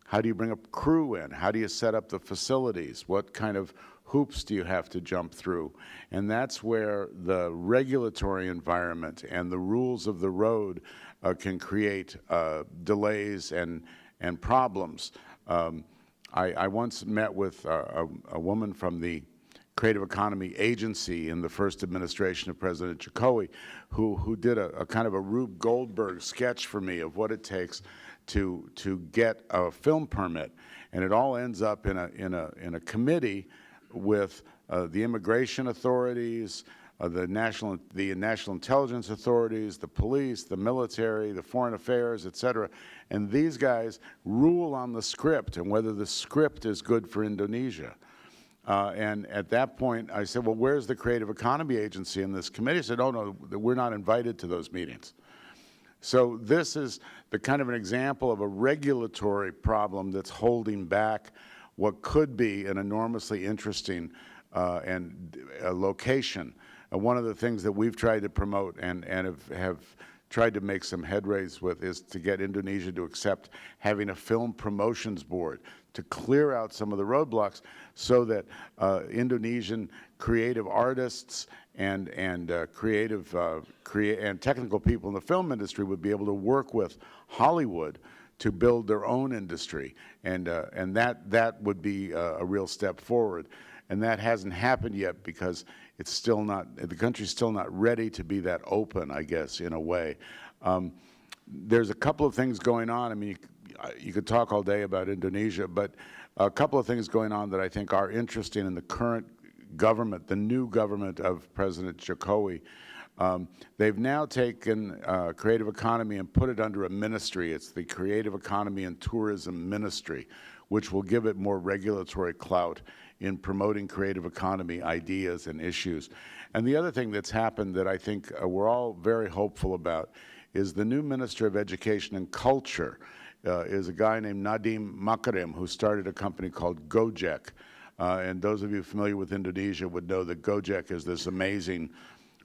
How do you bring a crew in? How do you set up the facilities? What kind of hoops do you have to jump through? And that's where the regulatory environment and the rules of the road can create delays and problems. I once met with a woman from the Creative Economy Agency in the first administration of President Jokowi, who did a kind of a Rube Goldberg sketch for me of what it takes to get a film permit, and it all ends up in a committee with the immigration authorities, the national intelligence authorities, the police, the military, the foreign affairs, et cetera. And these guys rule on the script and whether the script is good for Indonesia. And at that point, I said, well, where's the Creative Economy Agency in this committee? I said, oh, no, we're not invited to those meetings. So this is the kind of an example of a regulatory problem that's holding back what could be an enormously interesting location. One of the things that we've tried to promote and have tried to make some headways with is to get Indonesia to accept having a film promotions board to clear out some of the roadblocks so that Indonesian creative artists and technical people in the film industry would be able to work with Hollywood to build their own industry, and that would be a real step forward. And that hasn't happened yet because it's still not, the country's still not ready to be that open, I guess, in a way. There's a couple of things going on. I mean, you could talk all day about Indonesia, but a couple of things going on that I think are interesting in the current government, the new government of President Jokowi. They've now taken creative economy and put it under a ministry. It's the Creative Economy and Tourism Ministry, which will give it more regulatory clout in promoting creative economy ideas and issues. And the other thing that's happened that I think we're all very hopeful about is the new Minister of Education and Culture is a guy named Nadiem Makarim, who started a company called Gojek. And those of you familiar with Indonesia would know that Gojek is this amazing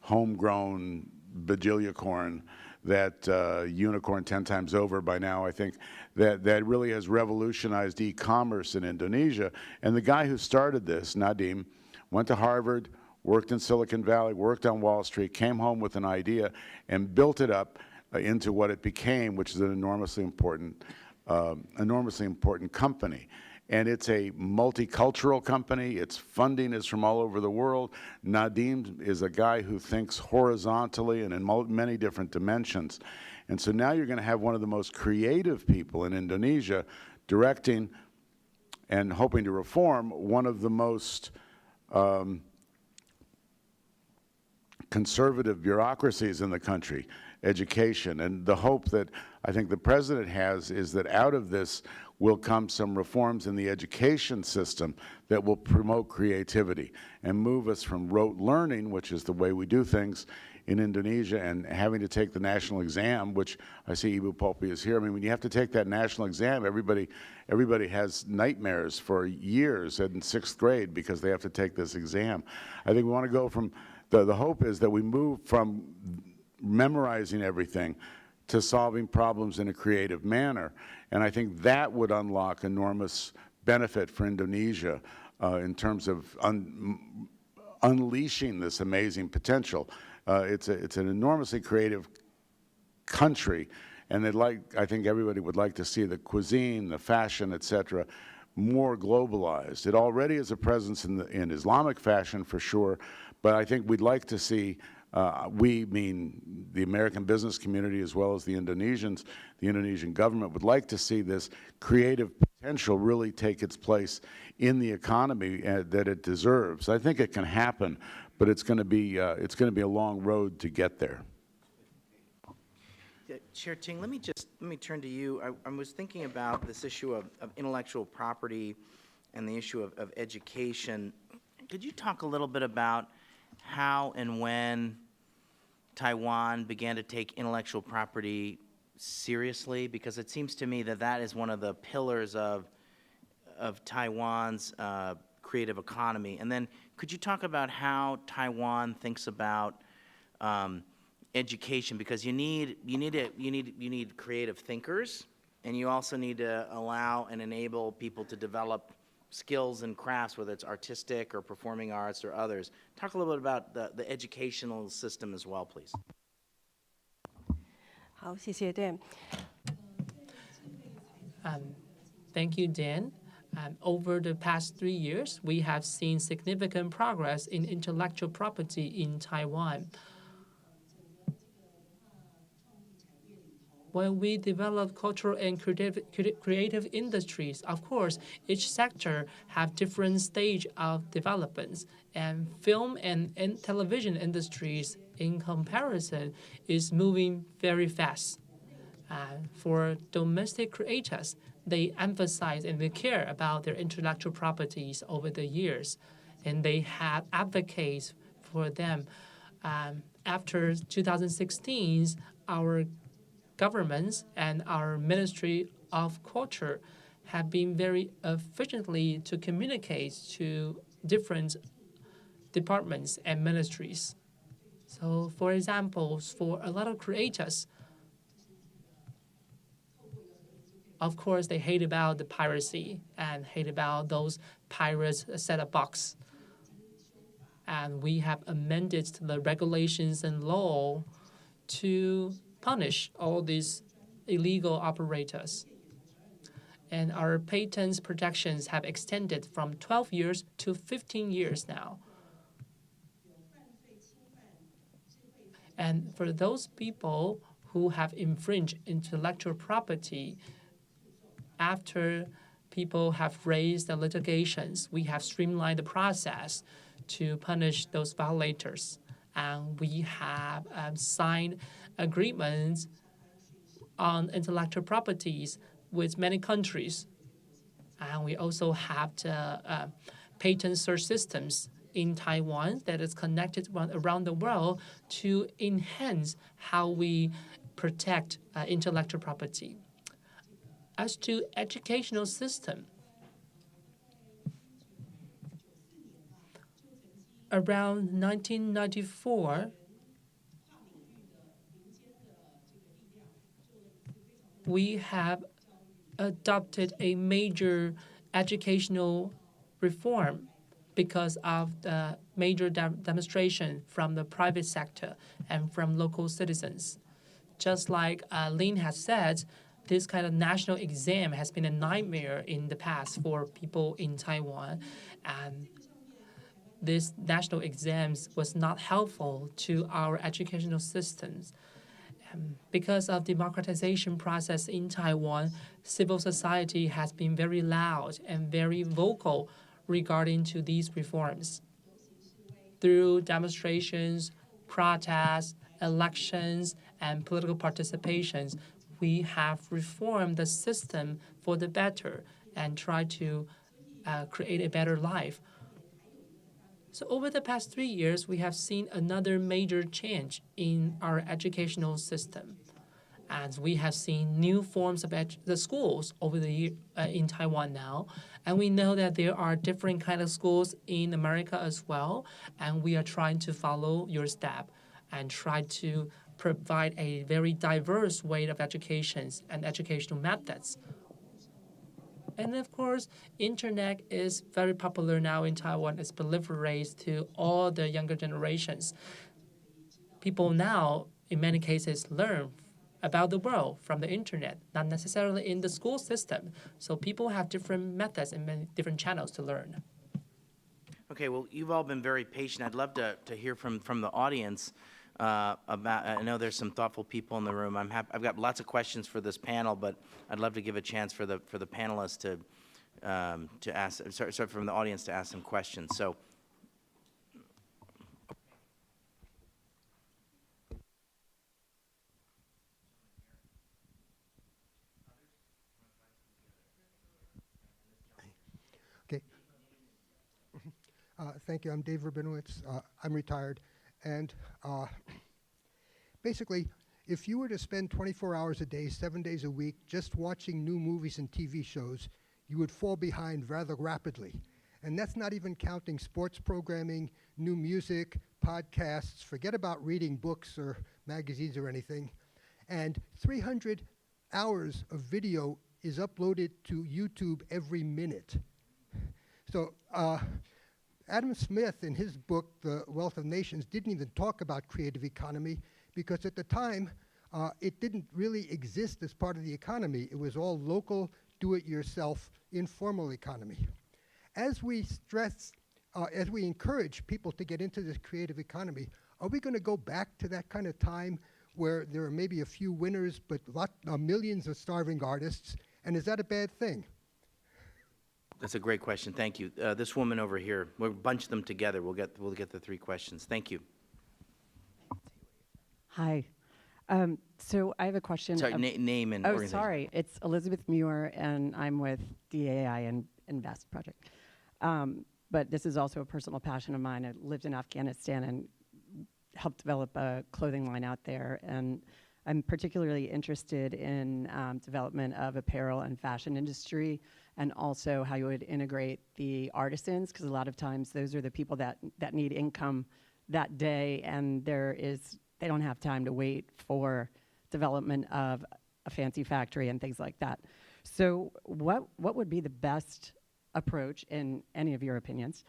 homegrown bajillicorn, that unicorn 10 times over by now, I think, that really has revolutionized e-commerce in Indonesia. And the guy who started this, Nadim, went to Harvard, worked in Silicon Valley, worked on Wall Street, came home with an idea, and built it up into what it became, which is an enormously important company. And it's a multicultural company. Its funding is from all over the world. Nadim is a guy who thinks horizontally and in many different dimensions. And so now you're going to have one of the most creative people in Indonesia directing and hoping to reform one of the most conservative bureaucracies in the country, education. And the hope that I think the president has is that out of this will come some reforms in the education system that will promote creativity and move us from rote learning, which is the way we do things in Indonesia, and having to take the national exam, which I see Ibu Popi is here. I mean, when you have to take that national exam, everybody has nightmares for years in 6th grade because they have to take this exam. I think we want to go from, the hope is that we move from memorizing everything to solving problems in a creative manner. And I think that would unlock enormous benefit for Indonesia in terms of unleashing this amazing potential. It's an enormously creative country, and I think everybody would like to see the cuisine, the fashion, et cetera, more globalized. It already is a presence in Islamic fashion for sure, but I think we'd like to see, we mean the American business community as well as the Indonesians, the Indonesian government would like to see this creative potential really take its place in the economy that it deserves. I think it can happen, but it's going to be a long road to get there. Chair Ting, let me turn to you. I was thinking about this issue of intellectual property and the issue of education. Could you talk a little bit about how and when Taiwan began to take intellectual property seriously? Because it seems to me that that is one of the pillars of Taiwan's creative economy. And then could you talk about how Taiwan thinks about education? Because you need creative thinkers, and you also need to allow and enable people to develop skills and crafts, whether it's artistic or performing arts or others. Talk a little bit about the educational system as well, please. 好，谢谢 Dan。 Thank you, Dan. Over the past 3 years, we have seen significant progress in intellectual property in Taiwan. When we develop cultural and creative industries, of course, each sector have different stage of developments, and film and television industries, in comparison, is moving very fast. For domestic creators, they emphasize and they care about their intellectual properties over the years, and they have advocates for them. After 2016, our governments and our Ministry of Culture have been very efficiently to communicate to different departments and ministries. So, for example, for a lot of creators, of course, they hate about the piracy and hate about those pirates set-up box. And we have amended the regulations and law to punish all these illegal operators. And our patents protections have extended from 12 years to 15 years now. And for those people who have infringed intellectual property, after people have raised the litigations, we have streamlined the process to punish those violators. And we have signed agreements on intellectual properties with many countries. And we also have the patent search systems in Taiwan that is connected around the world to enhance how we protect intellectual property. As to educational system, around 1994, we have adopted a major educational reform because of the major demonstration from the private sector and from local citizens. Just like Lynn has said, this kind of national exam has been a nightmare in the past for people in Taiwan, and this national exams was not helpful to our educational systems. Because of democratization process in Taiwan, civil society has been very loud and very vocal regarding to these reforms. Through demonstrations, protests, elections, and political participations, we have reformed the system for the better and tried to create a better life. So over the past 3 years, we have seen another major change in our educational system. And we have seen new forms of the schools over the year, in Taiwan now. And we know that there are different kind of schools in America as well. And we are trying to follow your step and try to provide a very diverse way of educations and educational methods. And of course, internet is very popular now in Taiwan. It's proliferates to all the younger generations. People now, in many cases, learn about the world from the internet, not necessarily in the school system. So people have different methods and many different channels to learn. Okay, well, you've all been very patient. I'd love to hear from the audience about, I know there's some thoughtful people in the room. I've got lots of questions for this panel, but I'd love to give a chance for the panelists to ask, sorry, from the audience to ask some questions. So. Okay. Thank you. I'm Dave Rabinowitz. I'm retired. And basically, if you were to spend 24 hours a day, 7 days a week, just watching new movies and TV shows, you would fall behind rather rapidly. And that's not even counting sports programming, new music, podcasts, forget about reading books or magazines or anything. And 300 hours of video is uploaded to YouTube every minute. So Adam Smith, in his book, The Wealth of Nations, didn't even talk about creative economy because at the time, it didn't really exist as part of the economy. It was all local, do-it-yourself, informal economy. As we stress, as we encourage people to get into this creative economy, are we going to go back to that kind of time where there are maybe a few winners but millions of starving artists? And is that a bad thing? That's a great question. Thank you. This woman over here, we'll bunch them together. We'll get the three questions. Thank you. Hi. So I have a question. Sorry, name and oh, organization. Sorry. It's Elizabeth Muir, and I'm with DAI and Invest Project. But this is also a personal passion of mine. I lived in Afghanistan and helped develop a clothing line out there. And I'm particularly interested in development of apparel and fashion industry, and also how you would integrate the artisans, because a lot of times those are the people that need income that day, and they don't have time to wait for development of a fancy factory and things like that. So what would be the best approach, in any of your opinions,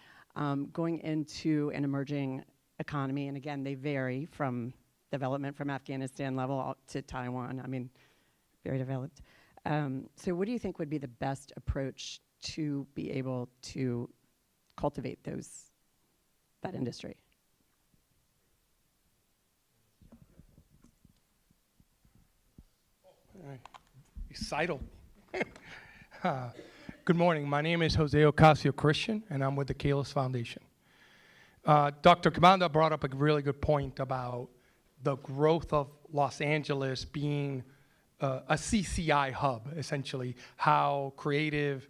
going into an emerging economy? And again, they vary from development from Afghanistan level to Taiwan. I mean, very developed. So what do you think would be the best approach to be able to cultivate that industry? Recital. Good morning. My name is Jose Ocasio-Christian, and I'm with the Kalos Foundation. Dr. Kamanda brought up a really good point about the growth of Los Angeles being a CCI hub, essentially, how creative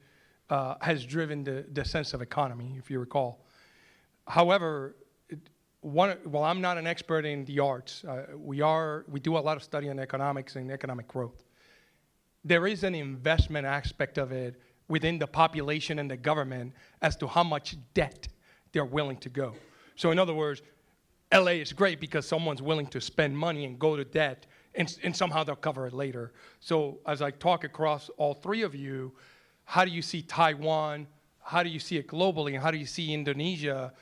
has driven the sense of economy, if you recall. However, while I'm not an expert in the arts, we do a lot of study on economics and economic growth. There is an investment aspect of it within the population and the government as to how much debt they're willing to go. So in other words, LA is great because someone's willing to spend money and go to debt and somehow they'll cover it later. So as I talk across all three of you, how do you see Taiwan? How do you see it globally? And how do you see Indonesia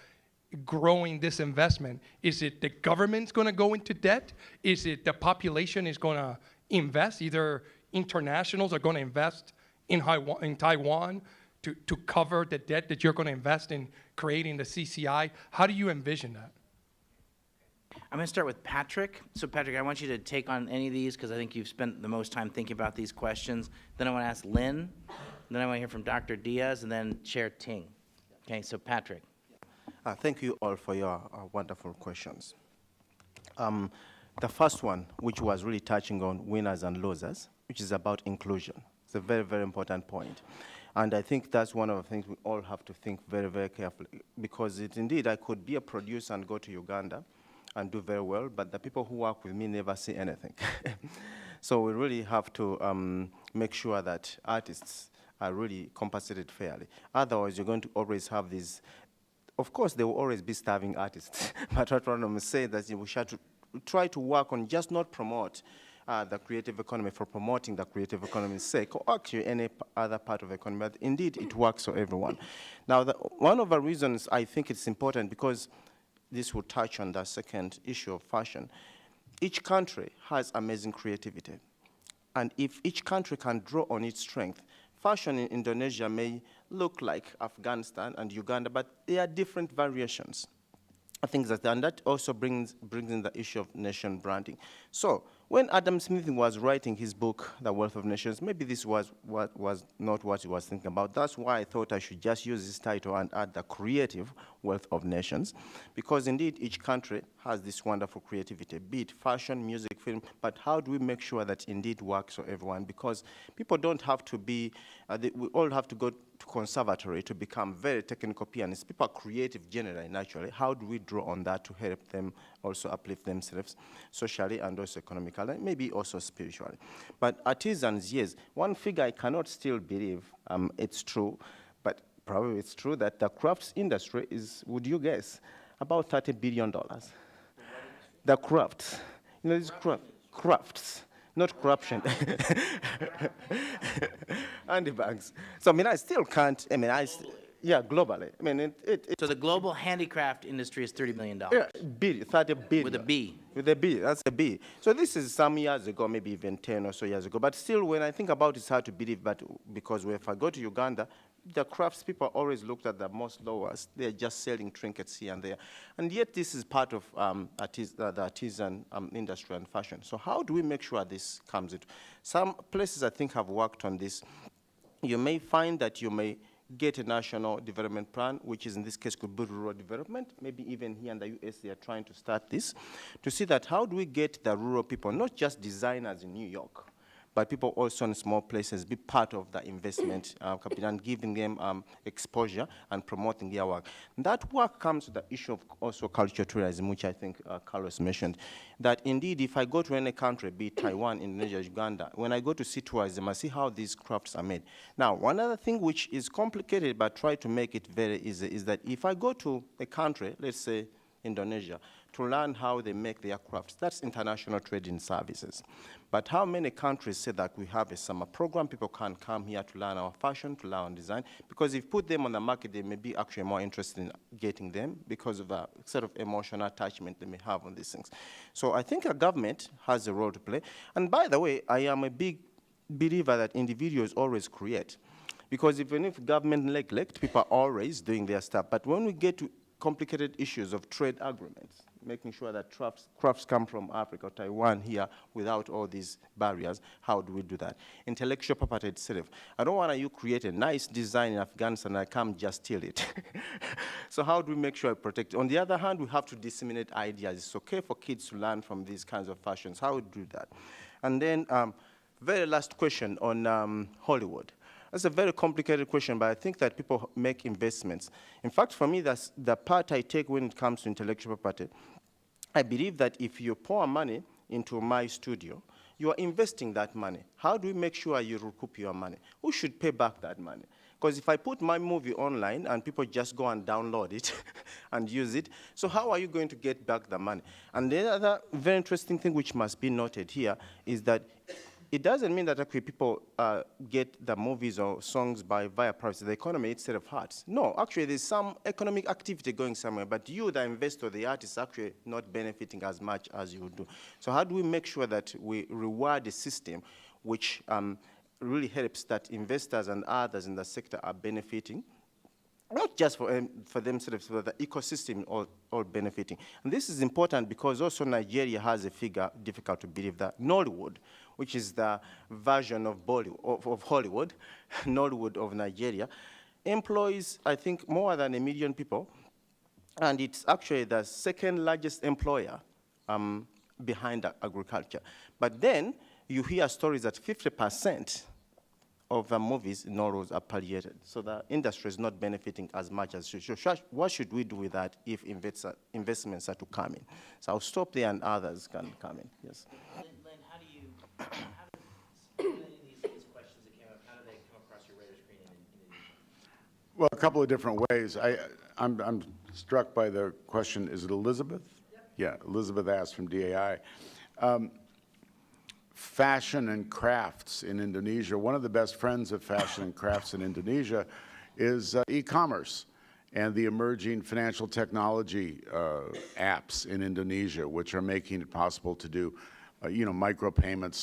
growing this investment? Is it the government's going to go into debt? Is it the population is going to invest? Either internationals are going to invest in Taiwan to cover the debt that you're going to invest in creating the CCI? How do you envision that? I'm going to start with Patrick. So Patrick, I want you to take on any of these because I think you've spent the most time thinking about these questions. Then I want to ask Lynn. Then I want to hear from Dr. Diaz and then Chair Ting. Okay, so Patrick. Thank you all for your wonderful questions. The first one, which was really touching on winners and losers, which is about inclusion. It's a very, very important point. And I think that's one of the things we all have to think very, very carefully, because indeed, I could be a producer and go to Uganda and do very well, but the people who work with me never see anything. So we really have to make sure that artists are really compensated fairly. Otherwise, you're going to always have these. Of course, there will always be starving artists, but what I want to say that we should try to work on just not promote the creative economy for promoting the creative economy's sake, or actually any other part of the economy, but indeed it works for everyone. Now, one of the reasons I think it's important, because this will touch on the second issue of fashion, each country has amazing creativity. And if each country can draw on its strength, fashion in Indonesia may look like Afghanistan and Uganda, but there are different variations. I think that, and that also brings in the issue of nation branding. So when Adam Smith was writing his book, The Wealth of Nations, maybe this was not what he was thinking about. That's why I thought I should just use this title and add the creative wealth of nations, because indeed each country has this wonderful creativity, be it fashion, music, film, but how do we make sure that indeed works for everyone? Because people don't have to be, we all have to go to conservatory to become very technical pianists. People are creative generally, naturally. How do we draw on that to help them also uplift themselves socially and also economically, and maybe also spiritually? But artisans, yes, one figure I cannot still believe it's true, but probably it's true that the crafts industry is, would you guess, about $30 billion. The crafts, you know, these crafts, not corruption. And the banks. So, I mean, I still can't, I mean, yeah, globally. I mean, So the global handicraft industry is $30 million. Yeah, 30 billion. With a B. With a B, that's a B. So this is some years ago, maybe even 10 or so years ago. But still, when I think about it, it's hard to believe, but because if I go to Uganda, the craftspeople always looked at the most lowest. They're just selling trinkets here and there. And yet this is part of the artisan industry and fashion. So how do we make sure this comes into? Some places I think have worked on this. You may find that you may get a national development plan, which is in this case could be rural development. Maybe even here in the US, they are trying to start this, to see that how do we get the rural people, not just designers in New York, but people also in small places be part of the investment capital and giving them exposure and promoting their work. And that work comes to the issue of also cultural tourism, which I think Carlos mentioned, that indeed if I go to any country, be it Taiwan, Indonesia, Uganda, when I go to see tourism, I see how these crafts are made. Now, one other thing which is complicated but try to make it very easy is that if I go to a country, let's say Indonesia, to learn how they make their crafts, that's international trade in services. But how many countries say that we have a summer program, people can come here to learn our fashion, to learn design, because if you put them on the market, they may be actually more interested in getting them because of the sort of emotional attachment they may have on these things. So I think a government has a role to play. And by the way, I am a big believer that individuals always create. Because even if government neglect, people are always doing their stuff. But when we get to complicated issues of trade agreements, making sure that crafts come from Africa or Taiwan here without all these barriers, how do we do that? Intellectual property itself. I don't want you create a nice design in Afghanistan and I come just steal it. So how do we make sure I protect it? On the other hand, we have to disseminate ideas. It's okay for kids to learn from these kinds of fashions. How do we do that? And then very last question on Hollywood. That's a very complicated question, but I think that people make investments. In fact, for me, that's the part I take when it comes to intellectual property. I believe that if you pour money into my studio, you are investing that money. How do we make sure you recoup your money? Who should pay back that money? Because if I put my movie online and people just go and download it and use it, so how are you going to get back the money? And the other very interesting thing which must be noted here is that it doesn't mean that actually people get the movies or songs via piracy, the economy instead of arts. No, actually there's some economic activity going somewhere, but you, the investor, the artist, actually not benefiting as much as you do. So how do we make sure that we reward a system which really helps that investors and others in the sector are benefiting, not just for themselves, but the ecosystem all benefiting. And this is important because also Nigeria has a figure, difficult to believe, that Nollywood, which is the version of Bollywood, of Hollywood, Nollywood of Nigeria, employs, I think, more than 1 million people. And it's actually the second largest employer behind agriculture. But then you hear stories that 50% of the movies in Norway are palliated. So the industry is not benefiting as much as it should. What should we do with that if investments are to come in? So I'll stop there and others can come in. Yes. Lynn, how do you, how do any of these questions that came up, how do they come across your radar screen in Indonesia? Well, a couple of different ways. I'm struck by the question, is it Elizabeth? Yep. Yeah, Elizabeth asked from DAI. Fashion and crafts in Indonesia. One of the best friends of fashion and crafts in Indonesia is e-commerce and the emerging financial technology apps in Indonesia, which are making it possible to do, micropayments,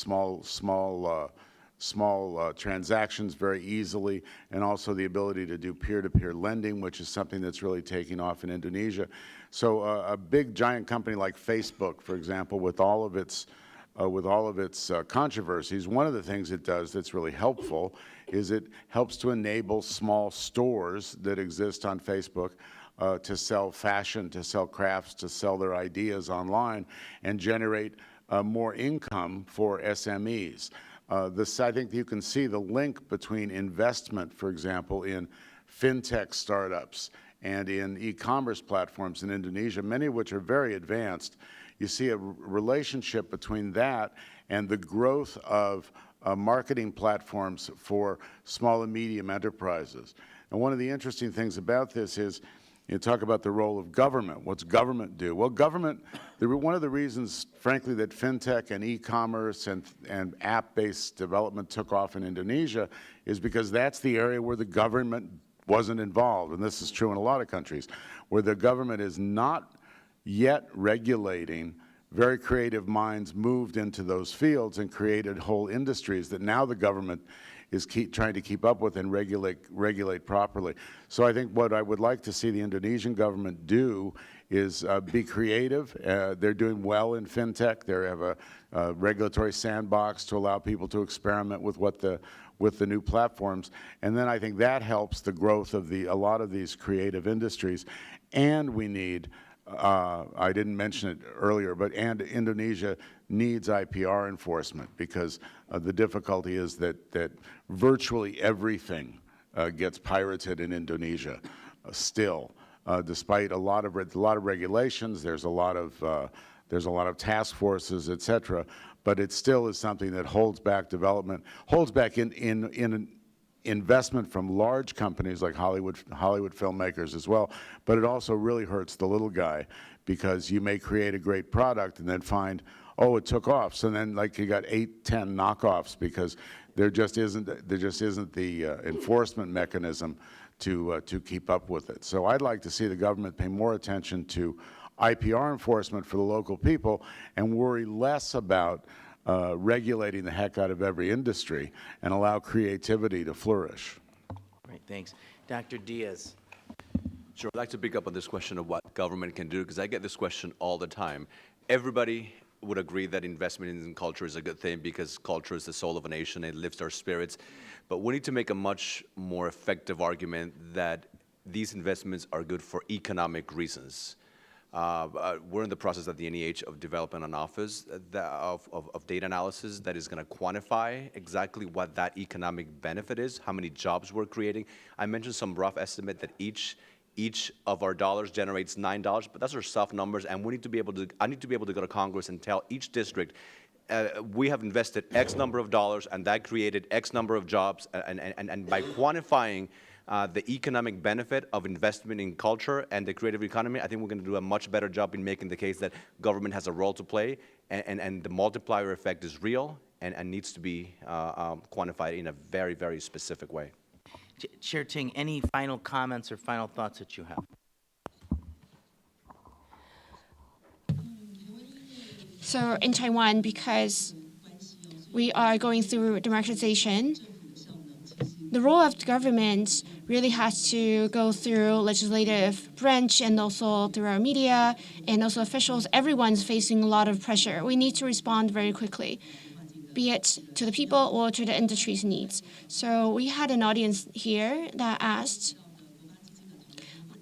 small transactions very easily, and also the ability to do peer-to-peer lending, which is something that's really taking off in Indonesia. So a big giant company like Facebook, for example, with all of its controversies, one of the things it does that's really helpful is it helps to enable small stores that exist on Facebook to sell fashion, to sell crafts, to sell their ideas online and generate more income for SMEs. I think you can see the link between investment, for example, in fintech startups and in e-commerce platforms in Indonesia, many of which are very advanced. You see a relationship between that and the growth of marketing platforms for small and medium enterprises. And one of the interesting things about this is, you talk about the role of government. What's government do? Well, government, one of the reasons, frankly, that fintech and e-commerce and app-based development took off in Indonesia is because that's the area where the government wasn't involved. And this is true in a lot of countries, where the government is not yet regulating. Very creative minds moved into those fields and created whole industries that now the government is trying to keep up with and regulate properly. So I think what I would like to see the Indonesian government do is be creative. They're doing well in fintech. They have a regulatory sandbox to allow people to experiment with the new platforms. And then I think that helps the growth of a lot of these creative industries. And we need, I didn't mention it earlier, and Indonesia needs IPR enforcement, because the difficulty is that virtually everything gets pirated in Indonesia still, despite a lot of regulations. There's a lot of task forces, et cetera, but it still is something that holds back development, holds back in investment from large companies like Hollywood filmmakers as well, but it also really hurts the little guy, because you may create a great product and then find, oh, it took off. So then, like, you got 8, 10 knockoffs because there just isn't the enforcement mechanism to keep up with it. So I'd like to see the government pay more attention to IPR enforcement for the local people and worry less about regulating the heck out of every industry and allow creativity to flourish. Great, thanks. Dr. Diaz. Sure, I'd like to pick up on this question of what government can do, because I get this question all the time. Everybody would agree that investment in culture is a good thing, because culture is the soul of a nation, it lifts our spirits. But we need to make a much more effective argument that these investments are good for economic reasons. We're in the process at the NEH of developing an office of data analysis that is going to quantify exactly what that economic benefit is, how many jobs we're creating. I mentioned some rough estimate that each of our dollars generates $9, but those are soft numbers, and we need to be able to, I need to be able to go to Congress and tell each district, we have invested X number of dollars, and that created X number of jobs, and by quantifying the economic benefit of investment in culture and the creative economy, I think we're going to do a much better job in making the case that government has a role to play, and the multiplier effect is real and needs to be quantified in a very, very specific way. Chair Ting, any final comments or final thoughts that you have? So in Taiwan, because we are going through democratization, the role of the government really has to go through legislative branch and also through our media and also officials. Everyone's facing a lot of pressure. We need to respond very quickly, be it to the people or to the industry's needs. So we had an audience here that asked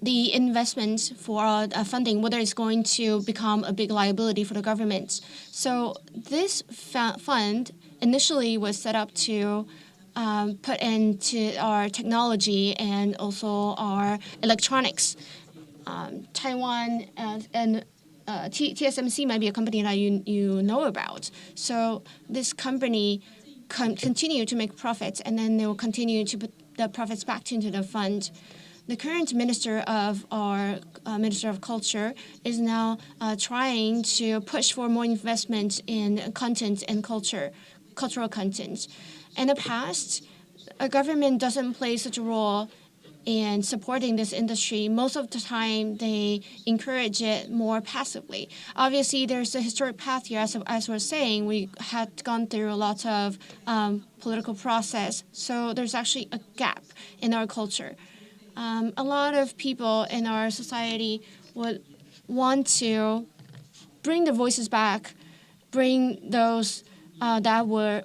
the investment for funding, whether it's going to become a big liability for the government. So this fund initially was set up to put into our technology and also our electronics. Taiwan and TSMC might be a company that you know about. So this company continue to make profits, and then they will continue to put the profits back into the fund. The current minister of our Minister of Culture is now trying to push for more investment in content and cultural content. In the past, a government doesn't play such a role in supporting this industry. Most of the time, they encourage it more passively. Obviously, there's a historic path here. As we're saying, we had gone through a lot of political process. So there's actually a gap in our culture. A lot of people in our society would want to bring their voices back, bring those that were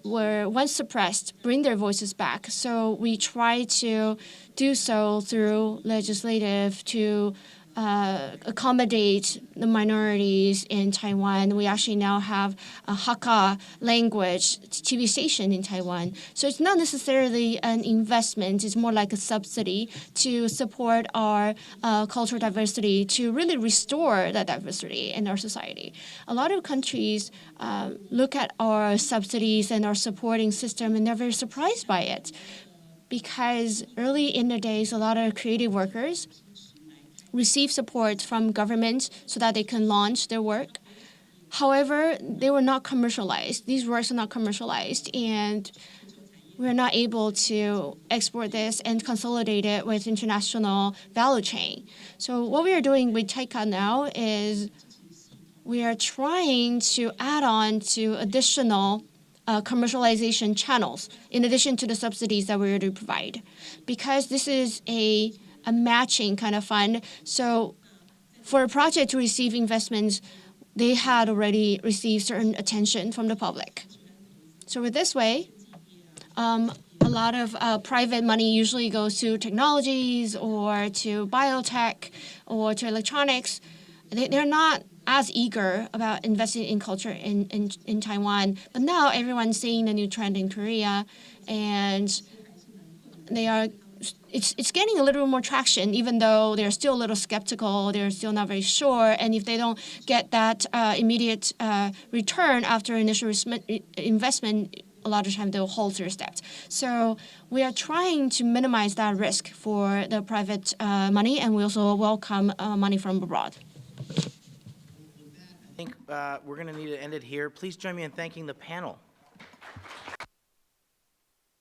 once suppressed, bring their voices back. So we try to do so through legislative to accommodate the minorities in Taiwan. We actually now have a Hakka language TV station in Taiwan. So it's not necessarily an investment. It's more like a subsidy to support our cultural diversity, to really restore that diversity in our society. A lot of countries look at our subsidies and our supporting system, and they're very surprised by it. Because early in the days, a lot of creative workers receive support from government so that they can launch their work. However, they were not commercialized. These works are not commercialized, and we're not able to export this and consolidate it with international value chain. So what we are doing with Taika now is we are trying to add on to additional commercialization channels in addition to the subsidies that we already provide. Because this is a matching kind of fund. So for a project to receive investments, they had already received certain attention from the public. So with this way, a lot of private money usually goes to technologies or to biotech or to electronics. They're not as eager about investing in culture in Taiwan. But now everyone's seeing the new trend in Korea, and it's getting a little more traction, even though they're still a little skeptical, they're still not very sure, and if they don't get that immediate return after initial investment, a lot of time they'll hold their steps. So we are trying to minimize that risk for the private money, and we also welcome money from abroad. I think we're going to need to end it here. Please join me in thanking the panel